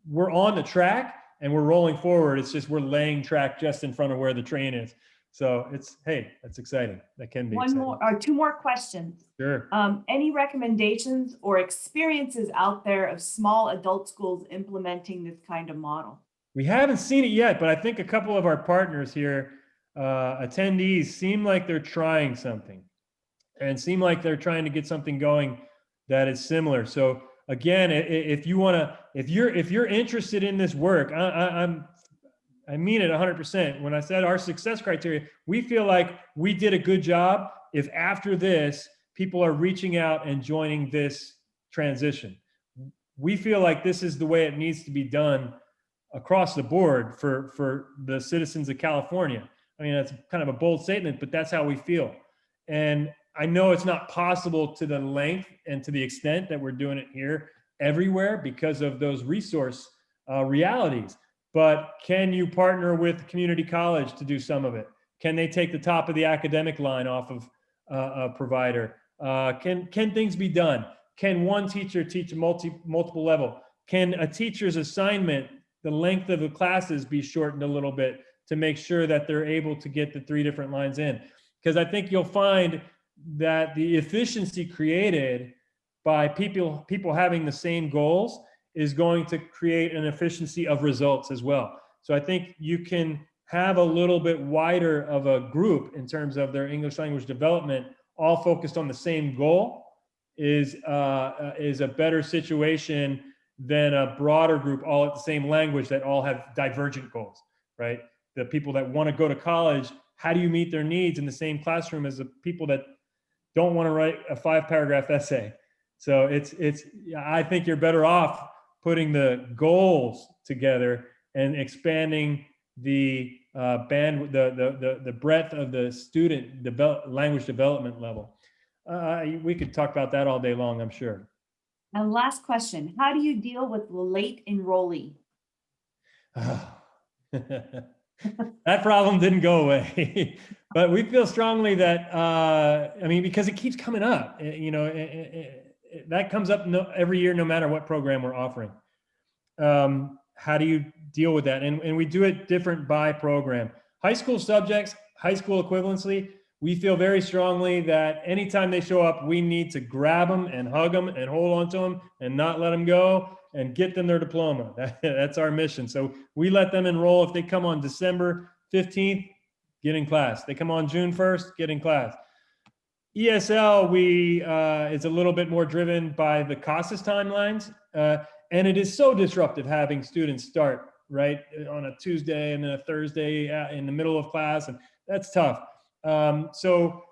[SPEAKER 4] we're on the track and we're rolling forward. It's just we're laying track just in front of where the train is. So it's, hey, that's exciting. That can be exciting.
[SPEAKER 6] 2 more questions.
[SPEAKER 4] Sure.
[SPEAKER 6] Any recommendations or experiences out there of small adult schools implementing this kind of model?
[SPEAKER 4] We haven't seen it yet, but I think a couple of our partners here, attendees, seem like they're trying something and seem like they're trying to get something going that is similar. So again, if you want to, if you're interested in this work, I mean it 100%. When I said our success criteria, we feel like we did a good job if after this, people are reaching out and joining this transition. We feel like this is the way it needs to be done across the board for the citizens of California. I mean, that's kind of a bold statement, but that's how we feel. And I know it's not possible to the length and to the extent that we're doing it here everywhere because of those resource realities. But can you partner with community college to do some of it? Can they take the top of the academic line off of a provider? Can things be done? Can one teacher teach a multiple level? Can a teacher's assignment, the length of the classes, be shortened a little bit to make sure that they're able to get the 3 different lines in? Because I think you'll find that the efficiency created by people having the same goals is going to create an efficiency of results as well. So I think you can have a little bit wider of a group in terms of their English language development, all focused on the same goal, is a better situation than a broader group all at the same language that all have divergent goals, right? The people that want to go to college, how do you meet their needs in the same classroom as the people that don't want to write a 5-paragraph essay? So I think you're better off putting the goals together and expanding the the breadth of the student language development level. We could talk about that all day long, I'm sure.
[SPEAKER 6] And last question, how do you deal with the late enrollee?
[SPEAKER 4] That problem didn't go away. But we feel strongly that, I mean, because it keeps coming up, that comes up every year, no matter what program we're offering. How do you deal with that? And we do it different by program. High school subjects, high school equivalency, we feel very strongly that anytime they show up, we need to grab them and hug them and hold on to them and not let them go and get them their diploma. That's our mission. So we let them enroll. If they come on December 15th, get in class. They come on June 1st, get in class. ESL, is a little bit more driven by the CASAS timelines. And it is so disruptive having students start right on a Tuesday and then a Thursday in the middle of class, and that's tough. So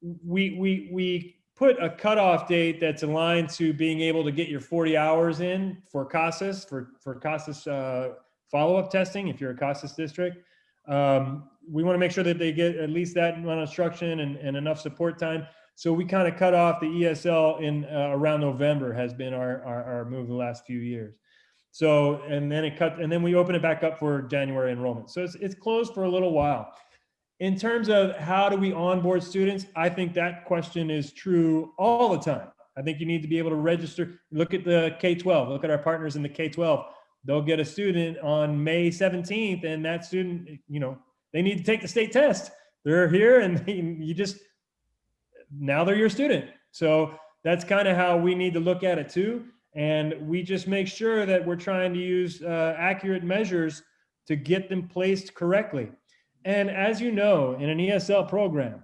[SPEAKER 4] we put a cutoff date that's aligned to being able to get your 40 hours in for CASAS, for CASAS follow-up testing if you're a CASAS district. We want to make sure that they get at least that amount of instruction and enough support time. So we kind of cut off the ESL in around November has been our move the last few years. So, and then we open it back up for January enrollment. So it's closed for a little while. In terms of how do we onboard students, I think that question is true all the time. I think you need to be able to register. Look at the K-12, look at our partners in the K-12. They'll get a student on May 17th and that student, they need to take the state test. They're here and now they're your student. So that's kind of how we need to look at it too. And we just make sure that we're trying to use accurate measures to get them placed correctly. And as you know, in an ESL program,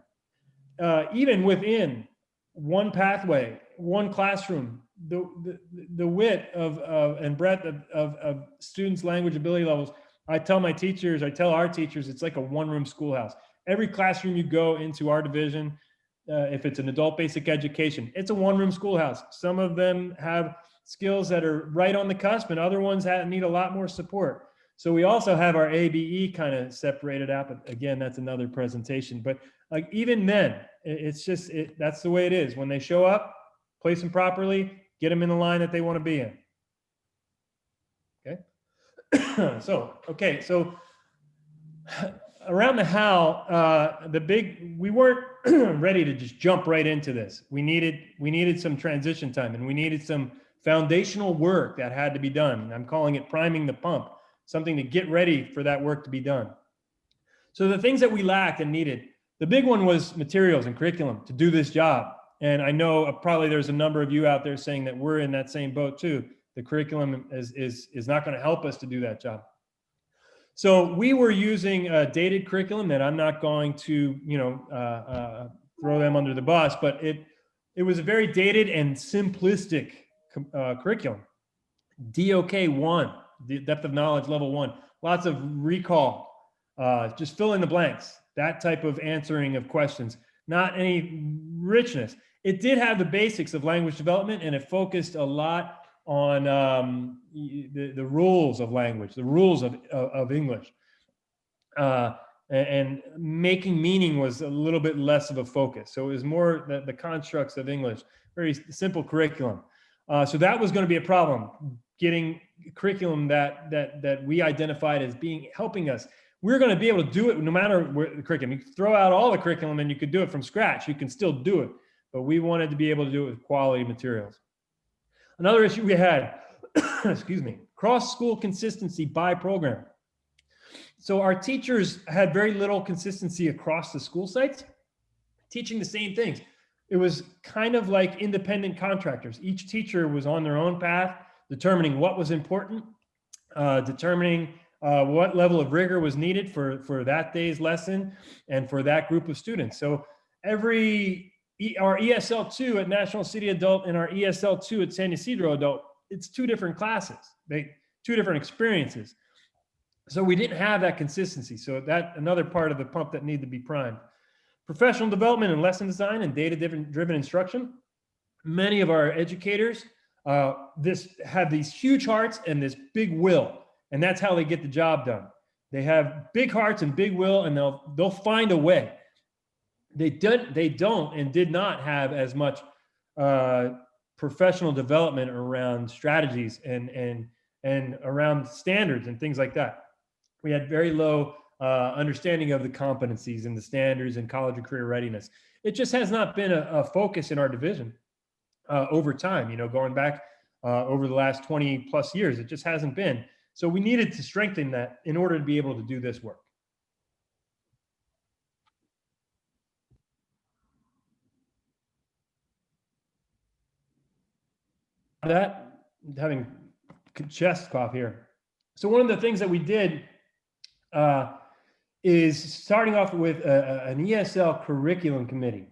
[SPEAKER 4] even within one pathway, one classroom, the width and breadth of students' language ability levels, I tell our teachers, it's like a one-room schoolhouse. Every classroom you go into our division, if it's an adult basic education, it's a one-room schoolhouse. Some of them have skills that are right on the cusp and other ones need a lot more support. So we also have our ABE kind of separated out, but again, that's another presentation. But like even then, that's the way it is. When they show up, place them properly, get them in the line that they want to be in. Okay. So around the how, we weren't ready to just jump right into this. We needed some transition time and we needed some foundational work that had to be done. I'm calling it priming the pump, something to get ready for that work to be done. So the things that we lacked and needed, the big one was materials and curriculum to do this job. And I know probably there's a number of you out there saying that we're in that same boat too. The curriculum is not going to help us to do that job. So we were using a dated curriculum that I'm not going to, throw them under the bus, but it was a very dated and simplistic curriculum. DOK 1, the depth of knowledge level 1, lots of recall, just fill in the blanks, that type of answering of questions, not any richness. It did have the basics of language development and it focused a lot on the rules of language, the rules of English. And making meaning was a little bit less of a focus. So it was more the constructs of English, very simple curriculum. So that was going to be a problem, getting curriculum that we identified as helping us. We're going to be able to do it no matter where the curriculum. You could throw out all the curriculum and you could do it from scratch. You can still do it, but we wanted to be able to do it with quality materials. Another issue we had, excuse me, cross-school consistency by program. So our teachers had very little consistency across the school sites, teaching the same things. It was kind of like independent contractors. Each teacher was on their own path, determining what was important, determining what level of rigor was needed for that day's lesson and for that group of students. So our ESL2 at National City Adult and our ESL2 at San Ysidro Adult, it's two different classes, two different experiences. So we didn't have that consistency. So that another part of the pump that needed to be primed. Professional development and lesson design and data-driven instruction. Many of our educators have these huge hearts and this big will, and that's how they get the job done. They have big hearts and big will, and they'll find a way. They don't and did not have as much professional development around strategies and around standards and things like that. We had very low understanding of the competencies and the standards in college and career readiness. It just has not been a focus in our division over time, going back over the last 20 plus years. It just hasn't been. So we needed to strengthen that in order to be able to do this work. That, having chest cough here. So one of the things that we did is starting off with an ESL curriculum committee.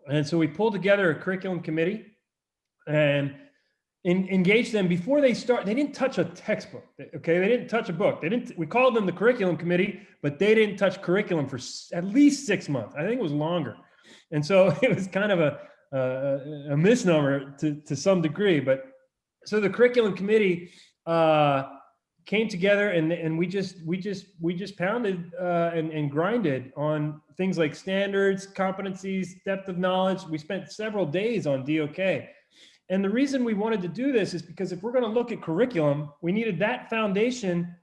[SPEAKER 4] And so we pulled together a curriculum committee and engaged them before they start. They didn't touch a textbook, okay? They didn't touch a book. We called them the curriculum committee, but they didn't touch curriculum for at least 6 months. I think it was longer. And so it was kind of a misnomer to some degree, but so the curriculum committee came together and we just pounded and grinded on things like standards, competencies, depth of knowledge. We spent several days on DOK. And the reason we wanted to do this is because if we're going to look at curriculum, we needed that foundation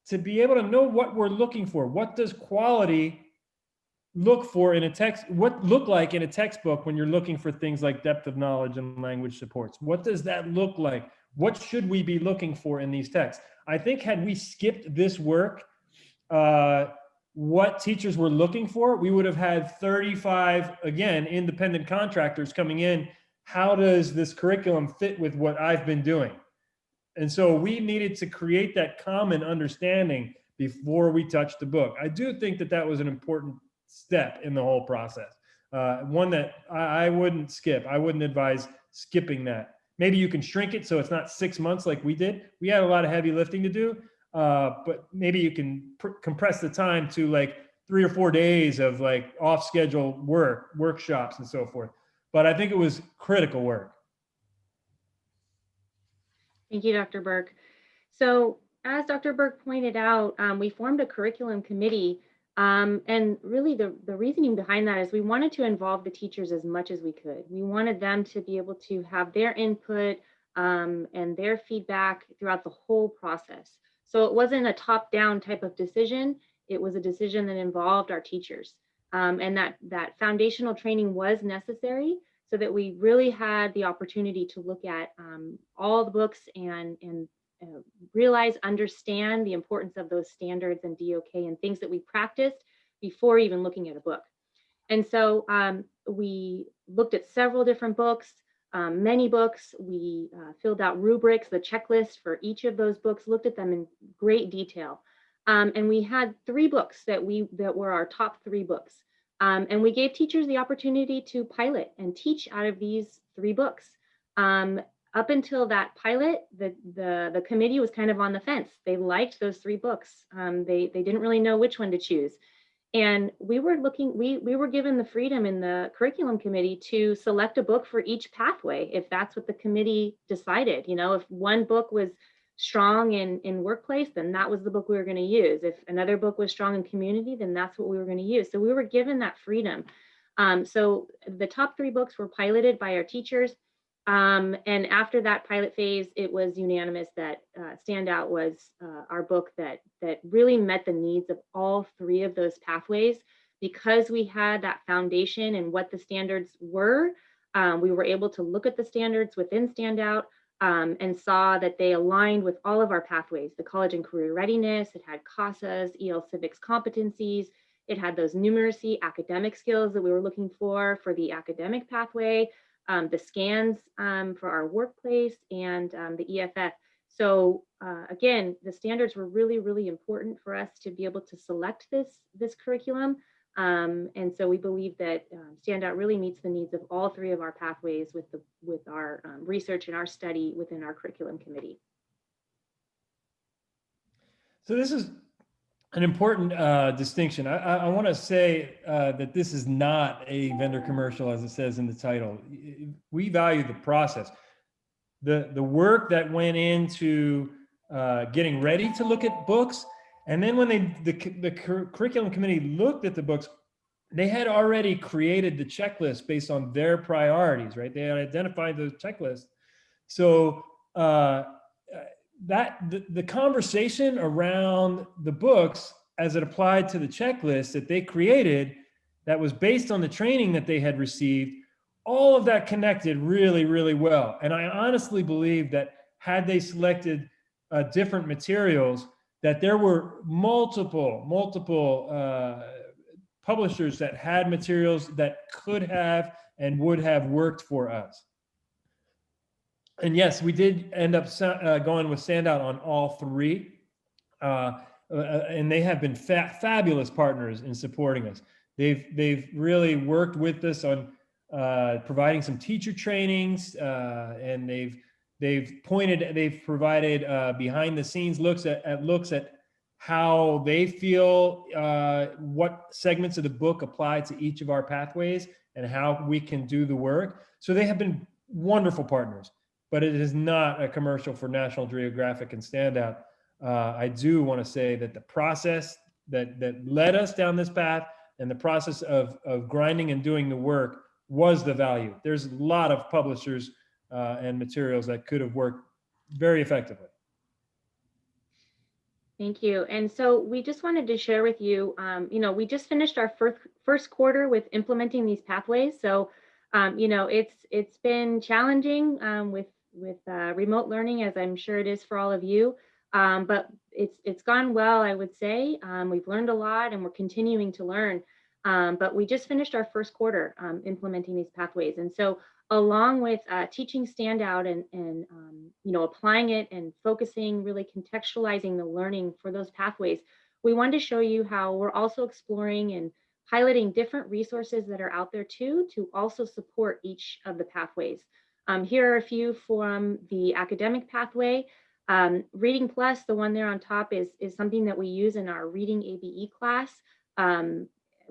[SPEAKER 4] to be able to know what we're looking for. What does quality look for in a text? What look like in a textbook when you're looking for things like depth of knowledge and language supports? What does that look like? What should we be looking for in these texts? I think had we skipped this work, what teachers were looking for, we would have had 35, again, independent contractors coming in. How does this curriculum fit with what I've been doing? And so we needed to create that common understanding before we touched the book. I do think that that was an important step in the whole process. One that I wouldn't skip. I wouldn't advise skipping that. Maybe you can shrink it so it's not 6 months like we did. We had a lot of heavy lifting to do, but maybe you can compress the time to like 3 or 4 days of like off-schedule workshops and so forth. But I think it was critical work.
[SPEAKER 5] Thank you, Dr. Burke. So as Dr. Burke pointed out, we formed a curriculum committee. And really the reasoning behind that is we wanted to involve the teachers as much as we could. We wanted them to be able to have their input and their feedback throughout the whole process. So it wasn't a top-down type of decision. It was a decision that involved our teachers. And that foundational training was necessary so that we really had the opportunity to look at all the books and realize, understand the importance of those standards and DOK and things that we practiced before even looking at a book. And so we looked at several different books, many books. We filled out rubrics, the checklist for each of those books, looked at them in great detail. And we had 3 books that were our top 3 books. And we gave teachers the opportunity to pilot and teach out of these 3 books. Up until that pilot, the committee was kind of on the fence. They liked those 3 books. They didn't really know which one to choose. And we were given the freedom in the curriculum committee to select a book for each pathway, if that's what the committee decided. If one book was strong in workplace, then that was the book we were going to use. If another book was strong in community, then that's what we were going to use. So we were given that freedom. So the top 3 books were piloted by our teachers. And after that pilot phase, it was unanimous that Standout was our book that really met the needs of all 3 of those pathways. Because we had that foundation and what the standards were, we were able to look at the standards within Standout and saw that they aligned with all of our pathways, the college and career readiness. It had CASAs, EL civics competencies. It had those numeracy academic skills that we were looking for the academic pathway. The scans for our workplace and the EFF. So again, the standards were really, really important for us to be able to select this curriculum. And so we believe that Standout really meets the needs of all 3 of our pathways with our research and our study within our curriculum committee.
[SPEAKER 4] So this is an important distinction. I want to say that this is not a vendor commercial, as it says in the title. We value the process. The work that went into getting ready to look at books, and then when the curriculum committee looked at the books, they had already created the checklist based on their priorities, right? They had identified those checklists. So the conversation around the books as it applied to the checklist that they created, that was based on the training that they had received, all of that connected really, really well. And I honestly believe that had they selected different materials, that there were multiple publishers that had materials that could have and would have worked for us. And yes, we did end up going with Standout on all three. And they have been fabulous partners in supporting us. They've really worked with us on providing some teacher trainings, and they've provided behind the scenes looks at how they feel what segments of the book apply to each of our pathways and how we can do the work. So they have been wonderful partners, but it is not a commercial for National Geographic and Standout. I do want to say that the process that led us down this path and the process of grinding and doing the work was the value. There's a lot of publishers and materials that could have worked very effectively.
[SPEAKER 5] Thank you. And so we just wanted to share with you, we just finished our first quarter with implementing these pathways. So, it's been challenging with remote learning, as I'm sure it is for all of you. But it's gone well, I would say. We've learned a lot and we're continuing to learn. But we just finished our first quarter implementing these pathways. And so along with teaching Standout and applying it and focusing, really contextualizing the learning for those pathways, we wanted to show you how we're also exploring and piloting different resources that are out there too, to also support each of the pathways. Here are a few from the academic pathway. Reading Plus, the one there on top, is something that we use in our Reading ABE class.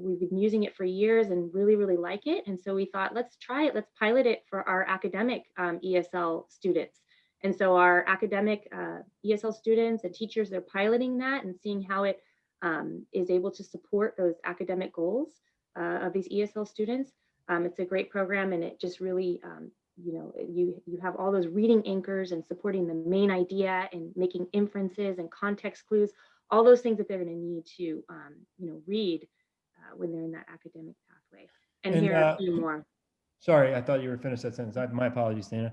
[SPEAKER 5] We've been using it for years and really, really like it. And so we thought, let's try it. Let's pilot it for our academic ESL students. And so our academic ESL students and teachers, they're piloting that and seeing how it is able to support those academic goals of these ESL students. It's a great program, and it just really, you have all those reading anchors and supporting the main idea and making inferences and context clues, all those things that they're going to need to, read when they're in that academic pathway. And here are a few more.
[SPEAKER 4] Sorry, I thought you were finished that sentence. My apologies, Dana.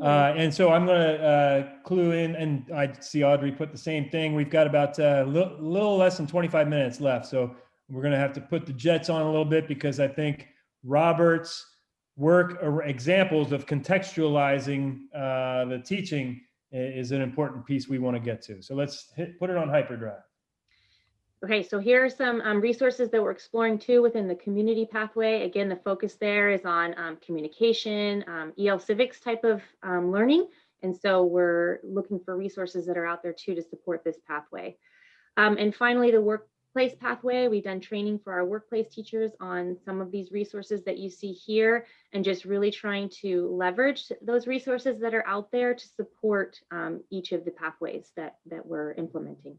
[SPEAKER 4] And so I'm going to clue in, and I see Audrey put the same thing. We've got about a little less than 25 minutes left. So we're going to have to put the jets on a little bit, because I think Robert's work or examples of contextualizing the teaching is an important piece we want to get to. So let's put it on hyperdrive.
[SPEAKER 5] Okay, so here are some resources that we're exploring too within the community pathway. Again, the focus there is on communication, EL civics type of learning. And so we're looking for resources that are out there too to support this pathway. And finally, the workplace pathway. We've done training for our workplace teachers on some of these resources that you see here, and just really trying to leverage those resources that are out there to support each of the pathways that we're implementing.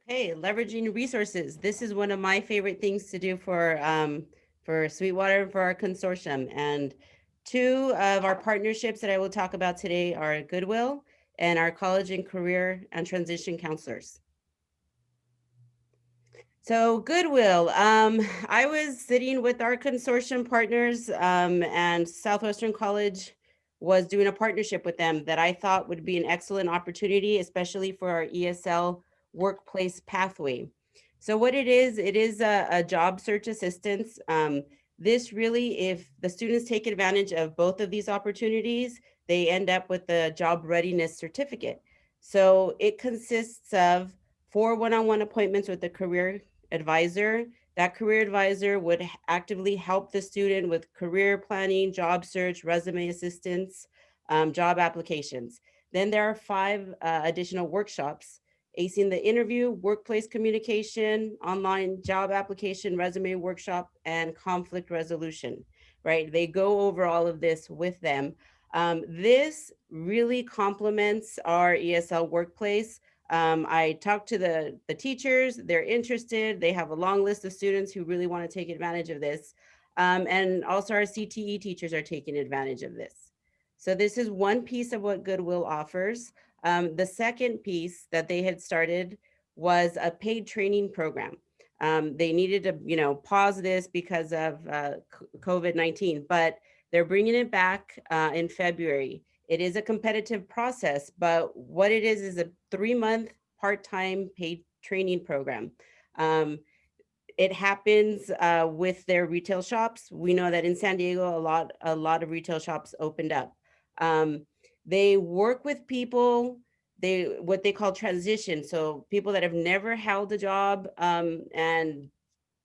[SPEAKER 2] Hey, leveraging resources. This is one of my favorite things to do for Sweetwater and for our consortium. And two of our partnerships that I will talk about today are Goodwill and our college and career and transition counselors. So Goodwill, I was sitting with our consortium partners, and Southwestern College was doing a partnership with them that I thought would be an excellent opportunity, especially for our ESL workplace pathway. So what it is a job search assistance. This really, if the students take advantage of both of these opportunities, they end up with a job readiness certificate. So it consists of 4 one-on-one appointments with the career advisor. That career advisor would actively help the student with career planning, job search, resume assistance, job applications. Then there are 5 additional workshops: acing the interview, workplace communication, online job application, resume workshop, and conflict resolution, right? They go over all of this with them. This really complements our ESL workplace. I talked to the teachers, they're interested. They have a long list of students who really want to take advantage of this. And also our CTE teachers are taking advantage of this. So this is one piece of what Goodwill offers. The second piece that they had started was a paid training program. They needed to, pause this because of COVID-19, but they're bringing it back in February. It is a competitive process, but what it is a 3-month part-time paid training program. It happens with their retail shops. We know that in San Diego, a lot of retail shops opened up. They work with people, what they call transition. So people that have never held a job and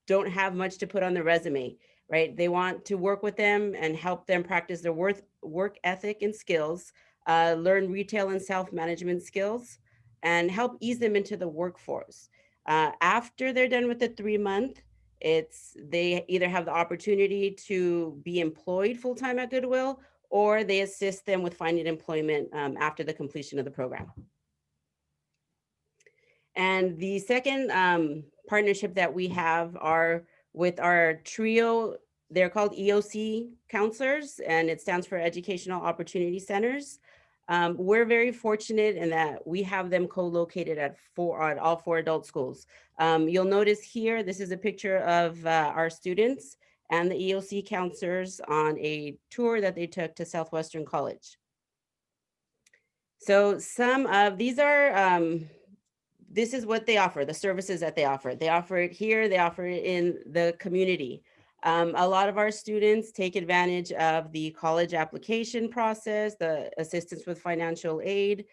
[SPEAKER 2] don't have much to put on their resume, right? They want to work with them and help them practice their work ethic and skills, learn retail and self-management skills, and help ease them into the workforce. After they're done with the 3-month, they either have the opportunity to be employed full-time at Goodwill, or they assist them with finding employment after the completion of the program. And the second partnership that we have are with our trio. They're called EOC counselors, and it stands for Educational Opportunity Centers. We're very fortunate in that we have them co-located at all 4 adult schools. You'll notice here, this is a picture of our students and the EOC counselors on a tour that they took to Southwestern College. So some of these are, this is what they offer, the services that they offer. They offer it here, they offer it in the community. A lot of our students take advantage of the college application process, the assistance with financial aid,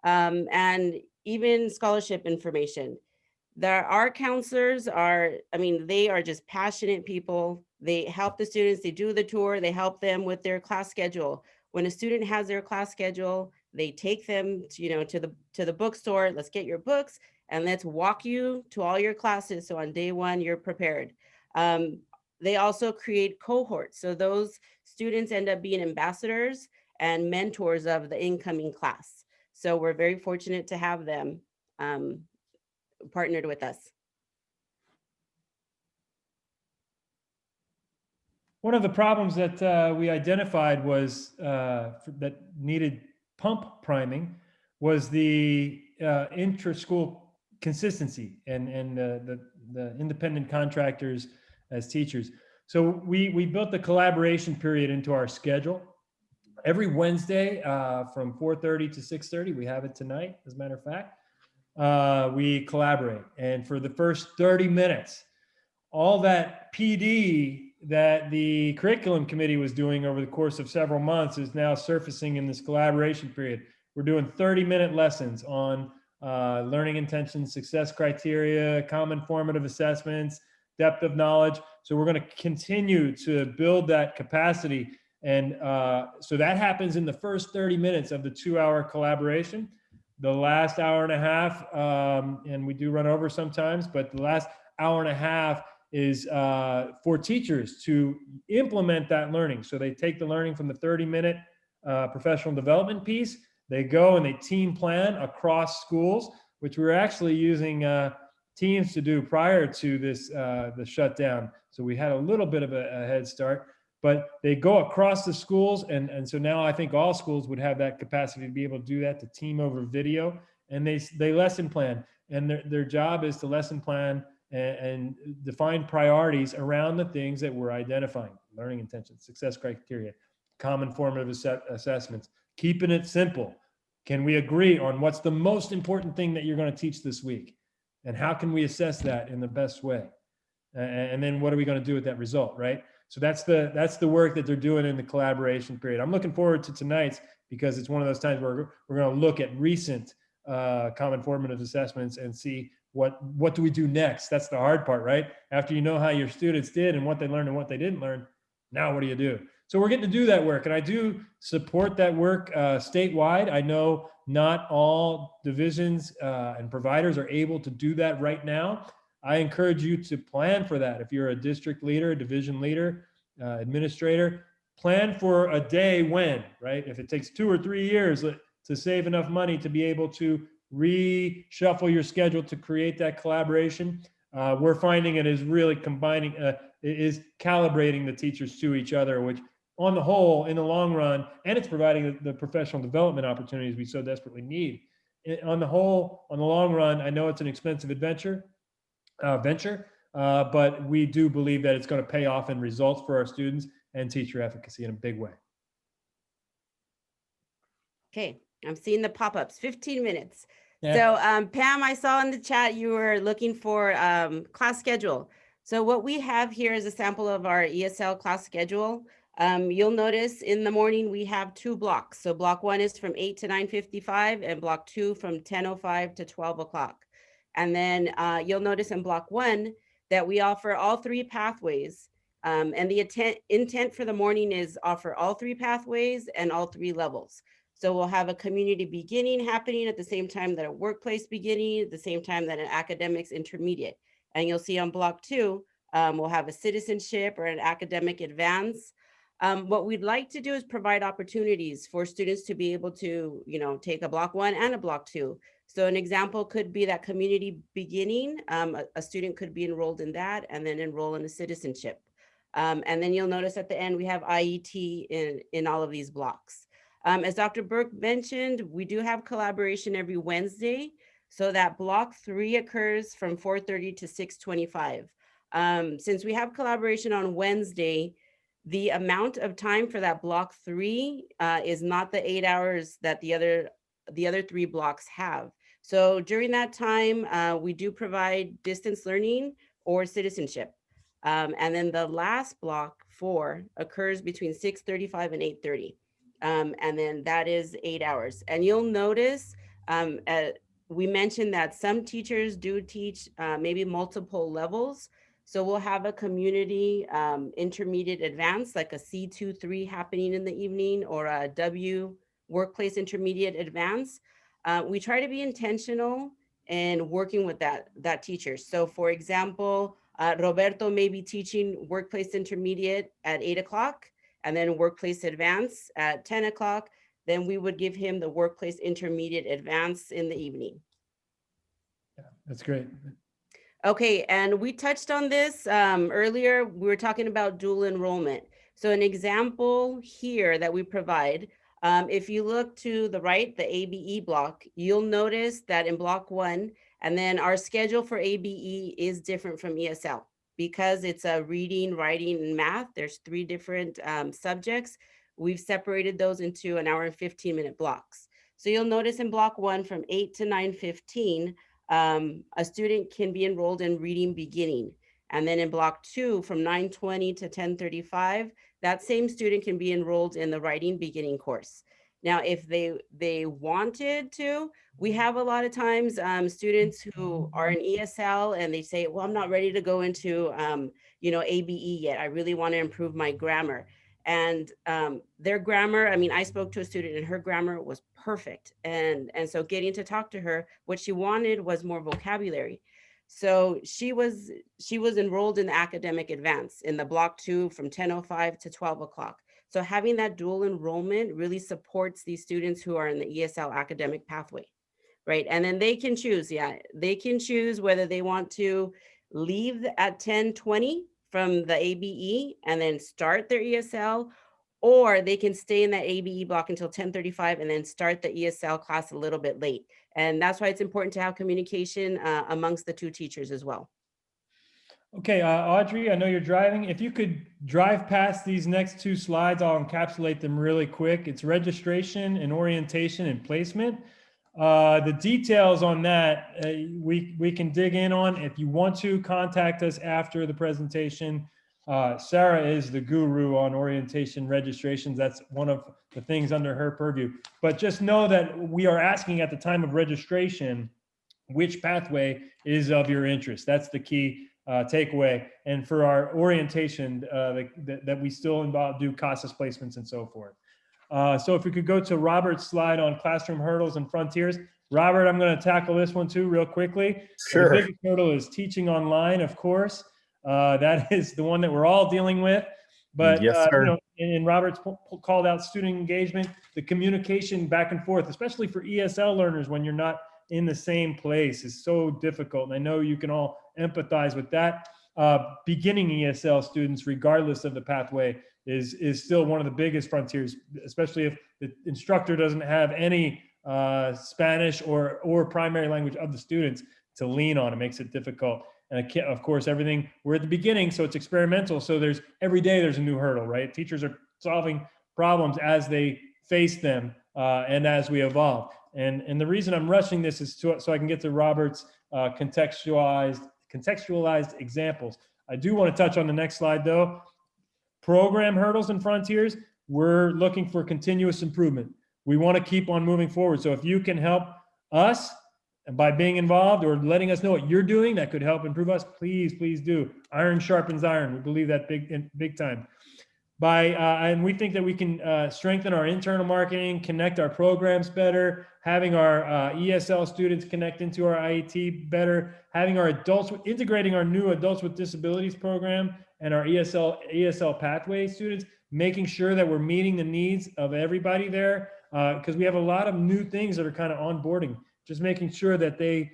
[SPEAKER 2] and even scholarship information. Our counselors they are just passionate people. They help the students, they do the tour, they help them with their class schedule. When a student has their class schedule, they take them to the bookstore. Let's get your books and let's walk you to all your classes. So on day 1, you're prepared. They also create cohorts. So those students end up being ambassadors and mentors of the incoming class. So we're very fortunate to have them partnered with us.
[SPEAKER 4] One of the problems that we identified was that needed pump priming was the intra-school consistency and the independent contractors as teachers. So we built the collaboration period into our schedule. Every Wednesday from 4:30 to 6:30, we have it tonight, as a matter of fact, we collaborate. And for the first 30 minutes, all that PD that the curriculum committee was doing over the course of several months is now surfacing in this collaboration period. We're doing 30-minute lessons on learning intentions, success criteria, common formative assessments, depth of knowledge. So we're going to continue to build that capacity. And so that happens in the first 30 minutes of the 2-hour collaboration. The last hour and a half, and we do run over sometimes, but the last hour and a half is for teachers to implement that learning. So they take the learning from the 30-minute professional development piece, they go and they team plan across schools, which we're actually using teams to do prior to this the shutdown. So we had a little bit of a head start, but they go across the schools, and so now I think all schools would have that capacity to be able to do that, to team over video, and they lesson plan, and their job is to lesson plan and define priorities around the things that we're identifying: learning intentions, success criteria, common formative assessments, keeping it simple. Can we agree on what's the most important thing that you're going to teach this week? And how can we assess that in the best way? And then what are we going to do with that result, right? So that's the work that they're doing in the collaboration period. I'm looking forward to tonight's, because it's one of those times where we're going to look at recent common formative assessments and see what do we do next. That's the hard part, right? After you know how your students did and what they learned and what they didn't learn, now what do you do? So we're getting to do that work, and I do support that work statewide. I know not all divisions and providers are able to do that right now. I encourage you to plan for that. If you're a district leader, division leader, administrator, plan for a day when, right? If it takes 2 or 3 years to save enough money to be able to reshuffle your schedule to create that collaboration, we're finding it is really combining, is calibrating the teachers to each other, which on the whole, in the long run, and it's providing the professional development opportunities we so desperately need. On the whole, on the long run, I know it's an expensive venture, but we do believe that it's going to pay off in results for our students and teacher efficacy in a big way.
[SPEAKER 2] Okay, I'm seeing the pop-ups, 15 minutes.
[SPEAKER 4] Yeah.
[SPEAKER 2] So Pam, I saw in the chat you were looking for class schedule. So what we have here is a sample of our ESL class schedule. You'll notice in the morning we have 2 blocks. So block 1 is from 8 to 9:55 and block 2 from 10:05 to 12 o'clock. And then you'll notice in block 1 that we offer all 3 pathways. And the intent for the morning is offer all 3 pathways and all 3 levels. So we'll have a community beginning happening at the same time that a workplace beginning, at the same time that an academics intermediate. And you'll see on block 2, we'll have a citizenship or an academic advance. What we'd like to do is provide opportunities for students to be able to, take a block 1 and a block 2. So an example could be that community beginning. A student could be enrolled in that and then enroll in a citizenship. And then you'll notice at the end, we have IET in all of these blocks. As Dr. Burke mentioned, we do have collaboration every Wednesday. So that block 3 occurs from 4:30 to 6:25. Since we have collaboration on Wednesday, the amount of time for that block 3 is not the 8 hours that the other 3 blocks have. So during that time, we do provide distance learning or citizenship. And then the last block 4 occurs between 6:35 and 8:30. And then that is 8 hours. And you'll notice we mentioned that some teachers do teach maybe multiple levels. So we'll have a community intermediate advanced, like a C2-3 happening in the evening, or a W workplace intermediate advance. We try to be intentional in working with that teacher. So for example, Roberto may be teaching workplace intermediate at 8 o'clock and then workplace advance at 10 o'clock. Then we would give him the workplace intermediate advance in the evening.
[SPEAKER 4] Yeah, that's great.
[SPEAKER 2] Okay, and we touched on this earlier. We were talking about dual enrollment. So an example here that we provide, if you look to the right, the ABE block, you'll notice that in block 1, and then our schedule for ABE is different from ESL because it's a reading, writing, and math. There's 3 different subjects. We've separated those into an hour and 15-minute blocks. So you'll notice in block 1 from 8 to 9:15, a student can be enrolled in reading beginning. And then in block 2 from 9:20 to 10:35, that same student can be enrolled in the writing beginning course. Now, if they wanted to, we have a lot of times students who are in ESL and they say, well, I'm not ready to go into ABE yet. I really want to improve my grammar. And their grammar, I mean, I spoke to a student and her grammar was perfect. And so getting to talk to her, what she wanted was more vocabulary. So she was enrolled in the academic advance in the block 2 from 10:05 to 12 o'clock. So having that dual enrollment really supports these students who are in the ESL academic pathway, right? And then they can choose, they can choose whether they want to leave at 10:20 from the ABE and then start their ESL, or they can stay in that ABE block until 10:35 and then start the ESL class a little bit late. And that's why it's important to have communication amongst the 2 teachers as well.
[SPEAKER 4] Okay, Audrey, I know you're driving. If you could drive past these next 2 slides, I'll encapsulate them really quick. It's registration and orientation and placement. The details on that, we can dig in on. If you want to, contact us after the presentation. Sarah is the guru on orientation registrations. That's one of the things under her purview. But just know that we are asking at the time of registration, which pathway is of your interest. That's the key takeaway. And for our orientation, that we still do CASAS placements and so forth. So if we could go to Robert's slide on classroom hurdles and frontiers. Robert, I'm going to tackle this one too real quickly.
[SPEAKER 3] Sure.
[SPEAKER 4] The biggest hurdle is teaching online, of course. That is the one that we're all dealing with. But
[SPEAKER 3] yes, sir.
[SPEAKER 4] and Robert's called out student engagement, the communication back and forth, especially for ESL learners when you're not in the same place, is so difficult. And I know you can all empathize with that. beginning ESL students, regardless of the pathway, is still one of the biggest frontiers, especially if the instructor doesn't have any Spanish or primary language of the students to lean on. It makes it difficult. And of course, everything, we're at the beginning, so it's experimental. So every day there's a new hurdle, right? Teachers are solving problems as they face them and as we evolve. And the reason I'm rushing this is so I can get to Robert's contextualized examples. I do want to touch on the next slide though. Program hurdles and frontiers, we're looking for continuous improvement. We want to keep on moving forward. So if you can help us by being involved or letting us know what you're doing that could help improve us, please do. Iron sharpens iron. We believe that big time. And we think that we can strengthen our internal marketing, connect our programs better, having our ESL students connect into our IET better, having our integrating our new adults with disabilities program and our ESL pathway students, making sure that we're meeting the needs of everybody there, because we have a lot of new things that are kind of onboarding. Just making sure that they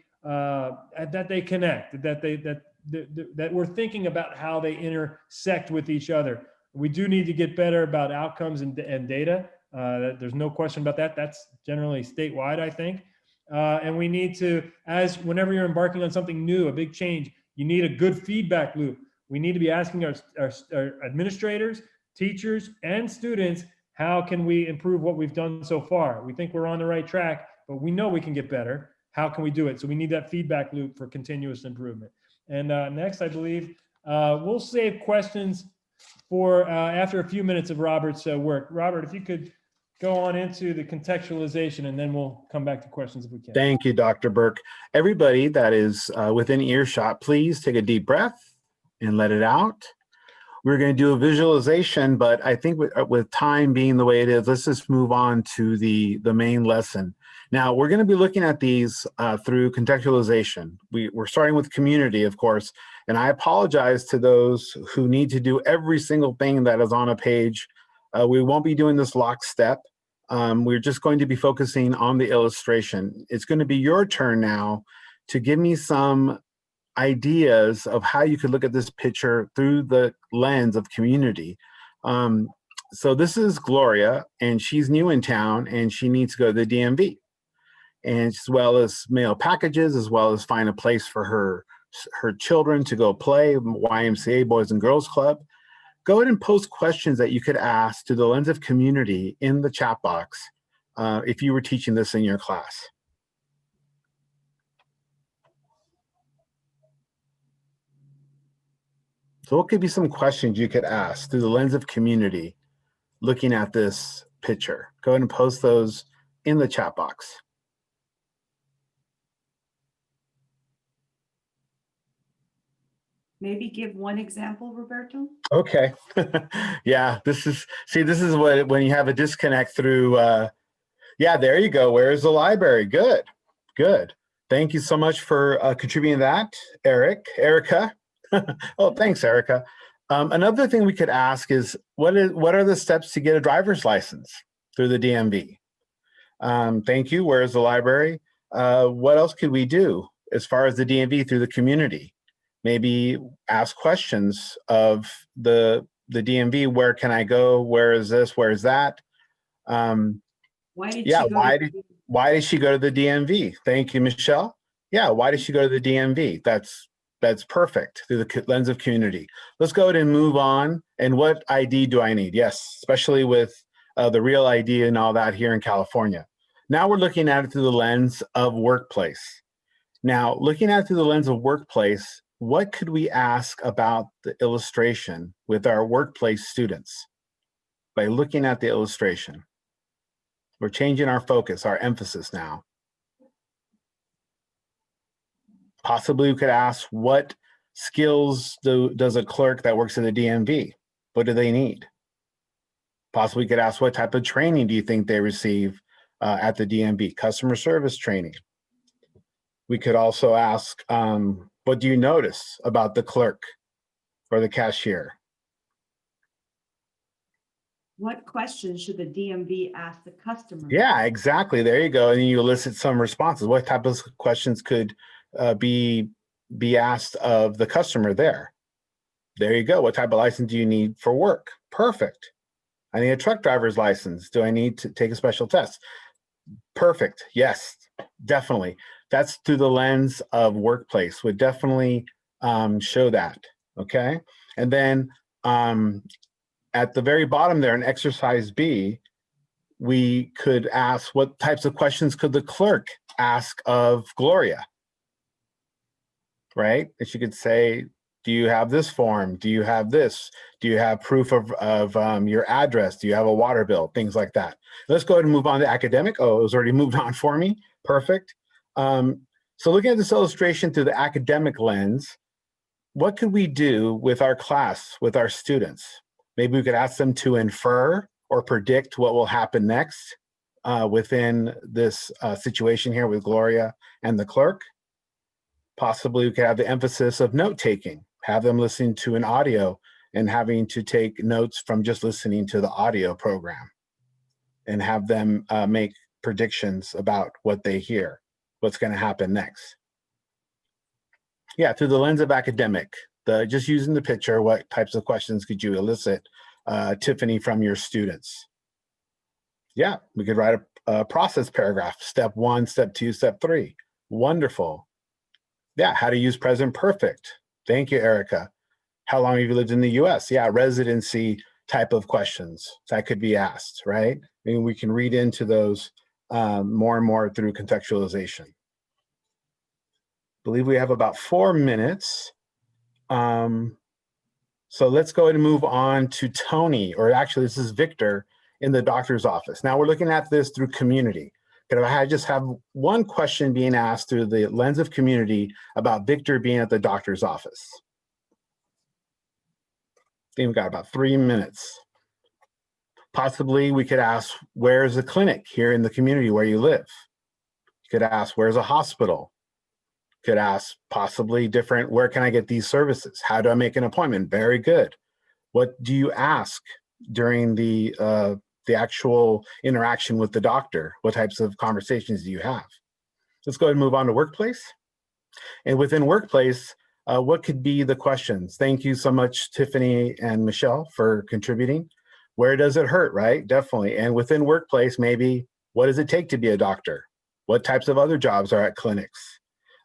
[SPEAKER 4] connect, that we're thinking about how they intersect with each other. We do need to get better about outcomes and data. There's no question about that. That's generally statewide, I think. And we need to, whenever you're embarking on something new, a big change, you need a good feedback loop. We need to be asking our administrators, teachers, and students, how can we improve what we've done so far? We think we're on the right track, but we know we can get better. How can we do it? So we need that feedback loop for continuous improvement. And next, I believe, we'll save questions for after a few minutes of Robert's work. Robert, if you could go on into the contextualization, and then we'll come back to questions if we can.
[SPEAKER 3] Thank you, Dr. Burke. Everybody that is within earshot, please take a deep breath and let it out. We're going to do a visualization, but I think with time being the way it is, let's just move on to the main lesson. Now, we're going to be looking at these through contextualization. We're starting with community, of course, and I apologize to those who need to do every single thing that is on a page. We won't be doing this lockstep. We're just going to be focusing on the illustration. It's going to be your turn now to give me some ideas of how you could look at this picture through the lens of community. So this is Gloria, and she's new in town, and she needs to go to the DMV, and as well as mail packages, as well as find a place for her children to go play, YMCA, Boys and Girls Club. Go ahead and post questions that you could ask to the lens of community in the chat box if you were teaching this in your class. So what could be some questions you could ask through the lens of community looking at this picture? Go ahead and post those in the chat box.
[SPEAKER 6] Maybe give one example, Roberto.
[SPEAKER 3] Okay. Yeah, this is what, when you have a disconnect through, yeah, there you go. Where's the library? Good. Thank you so much for contributing that, Erica. Oh, thanks, Erica. Another thing we could ask is, what are the steps to get a driver's license through the DMV? Thank you. Where's the library? What else could we do as far as the DMV through the community? Maybe ask questions of the DMV. Where can I go? Where is this? Where is that?
[SPEAKER 6] Why did she go to the DMV? Thank you, Michelle. Yeah, why did she go to the DMV? That's perfect through the lens of community. Let's go ahead and move on. And what ID do I need? Yes, especially with the real ID and all that here in California. Now we're looking at it through the lens of workplace. Now, looking at it through the lens of workplace, what could we ask about the illustration with our workplace students by looking at the illustration? We're changing our focus, our emphasis now. Possibly we could ask, what skills does a clerk that works at the DMV? What do they need? Possibly we could ask, what type of training do you think they receive at the DMV? Customer service training. We could also ask, what do you notice about the clerk or the cashier? What questions should the DMV ask the customer?
[SPEAKER 3] Yeah, exactly. There you go. And you elicit some responses. What type of questions could be asked of the customer there? There you go. What type of license do you need for work? Perfect. I need a truck driver's license. Do I need to take a special test? Perfect. Yes, definitely. That's through the lens of workplace, would definitely show that. Okay. And then at the very bottom there in exercise B, we could ask, what types of questions could the clerk ask of Gloria? Right? And she could say, do you have this form? Do you have this? Do you have proof of your address? Do you have a water bill? Things like that. Let's go ahead and move on to academic. Oh, it was already moved on for me. Perfect. So looking at this illustration through the academic lens, what could we do with our class, with our students? Maybe we could ask them to infer or predict what will happen next within this situation here with Gloria and the clerk. Possibly we could have the emphasis of note-taking, have them listening to an audio and having to take notes from just listening to the audio program, and have them make predictions about what they hear, what's going to happen next. Yeah, through the lens of academic, just using the picture, what types of questions could you elicit, Tiffany, from your students? Yeah, we could write a process paragraph, step 1, step 2, step 3. Wonderful. Yeah, how to use present perfect. Thank you, Erica. How long have you lived in the US? Yeah, residency type of questions that could be asked, right? I mean, we can read into those more and more through contextualization. Believe we have about 4 minutes. So let's go ahead and move on to Tony, or actually this is Victor in the doctor's office. Now we're looking at this through community. But if I just have one question being asked through the lens of community about Victor being at the doctor's office. I think we've got about 3 minutes. Possibly we could ask, where's a clinic here in the community where you live? You could ask, where's a hospital? You could ask possibly different, where can I get these services? How do I make an appointment? Very good. What do you ask during the actual interaction with the doctor? What types of conversations do you have? Let's go ahead and move on to workplace. And within workplace, what could be the questions? Thank you so much, Tiffany and Michelle, for contributing. Where does it hurt, right? Definitely. And within workplace, maybe, what does it take to be a doctor? What types of other jobs are at clinics?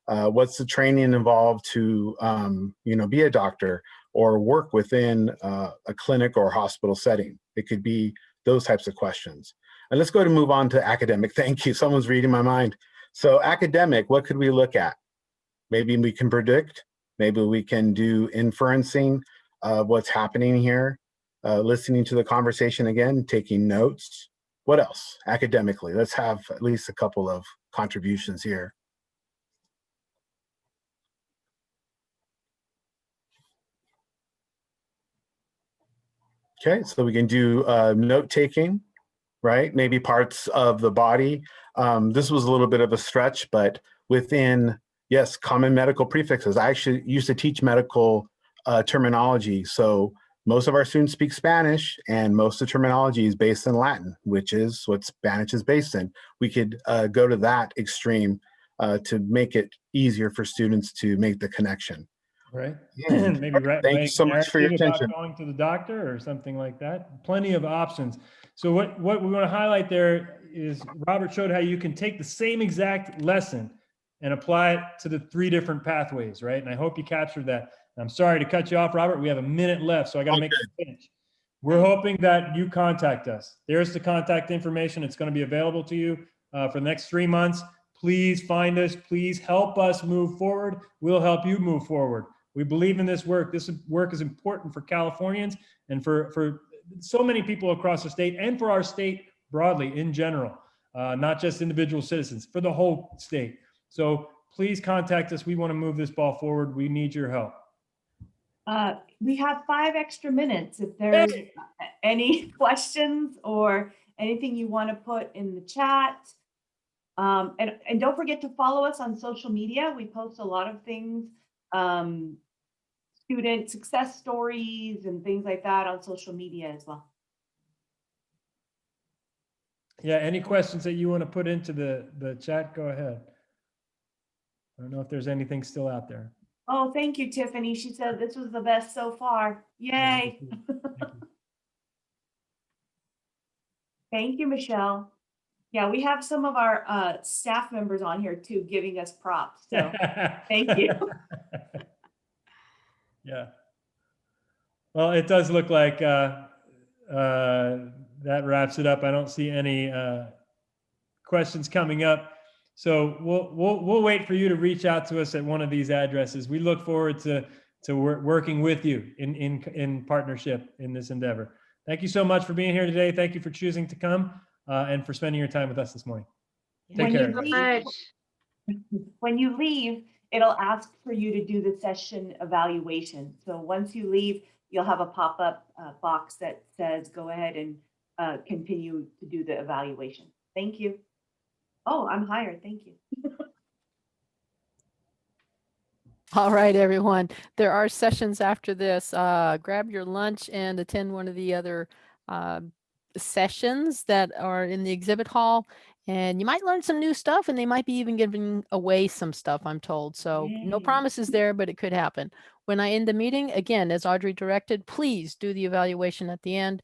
[SPEAKER 3] What's the training involved to be a doctor or work within a clinic or hospital setting? It could be those types of questions. And let's go ahead and move on to academic. Thank you. Someone's reading my mind. So academic, what could we look at? Maybe we can predict. Maybe we can do inferencing of what's happening here, listening to the conversation again, taking notes. What else academically? Let's have at least a couple of contributions here. Okay, so we can do note taking, right? Maybe parts of the body. This was a little bit of a stretch, but within, yes, common medical prefixes. I actually used to teach medical terminology. So most of our students speak Spanish, and most of the terminology is based in Latin, which is what Spanish is based in. We could go to that extreme to make it easier for students to make the connection.
[SPEAKER 4] Right.
[SPEAKER 3] Yeah.
[SPEAKER 4] Maybe
[SPEAKER 3] Thank you so much for your attention.
[SPEAKER 4] about going to the doctor or something like that. Plenty of options. So what we want to highlight there is Robert showed how you can take the same exact lesson and apply it to the 3 different pathways, right? And I hope you captured that. I'm sorry to cut you off, Robert. We have a minute left, so I got to make it finish. We're hoping that you contact us. There's the contact information. It's going to be available to you for the next 3 months. Please find us. Please help us move forward. We'll help you move forward. We believe in this work. This work is important for Californians and for so many people across the state, and for our state broadly in general, not just individual citizens, for the whole state. So please contact us. We want to move this ball forward. We need your help.
[SPEAKER 6] We have 5 extra minutes. If there's any questions or anything you want to put in the chat. And don't forget to follow us on social media. We post a lot of things, student success stories and things like that on social media as well.
[SPEAKER 4] Yeah, any questions that you want to put into the chat, go ahead. I don't know if there's anything still out there.
[SPEAKER 6] Oh, thank you, Tiffany. She said this was the best so far. Yay. Thank you, Michelle. Yeah, we have some of our staff members on here too, giving us props. So thank you.
[SPEAKER 4] Yeah. Well, it does look like that wraps it up. I don't see any questions coming up. So we'll wait for you to reach out to us at one of these addresses. We look forward to working with you in partnership in this endeavor. Thank you so much for being here today. Thank you for choosing to come and for spending your time with us this morning. Take care.
[SPEAKER 6] When you leave, it'll ask for you to do the session evaluation. So once you leave, you'll have a pop-up box that says, go ahead and continue to do the evaluation. Thank you. Oh, I'm hired. Thank you.
[SPEAKER 1] All right, everyone. There are sessions after this. Grab your lunch and attend one of the other sessions that are in the exhibit hall. And you might learn some new stuff, and they might be even giving away some stuff, I'm told. So no
[SPEAKER 6] Yay.
[SPEAKER 1] promises there, but it could happen. When I end the meeting, again, as Audrey directed, please do the evaluation at the end.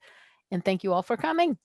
[SPEAKER 1] And thank you all for coming.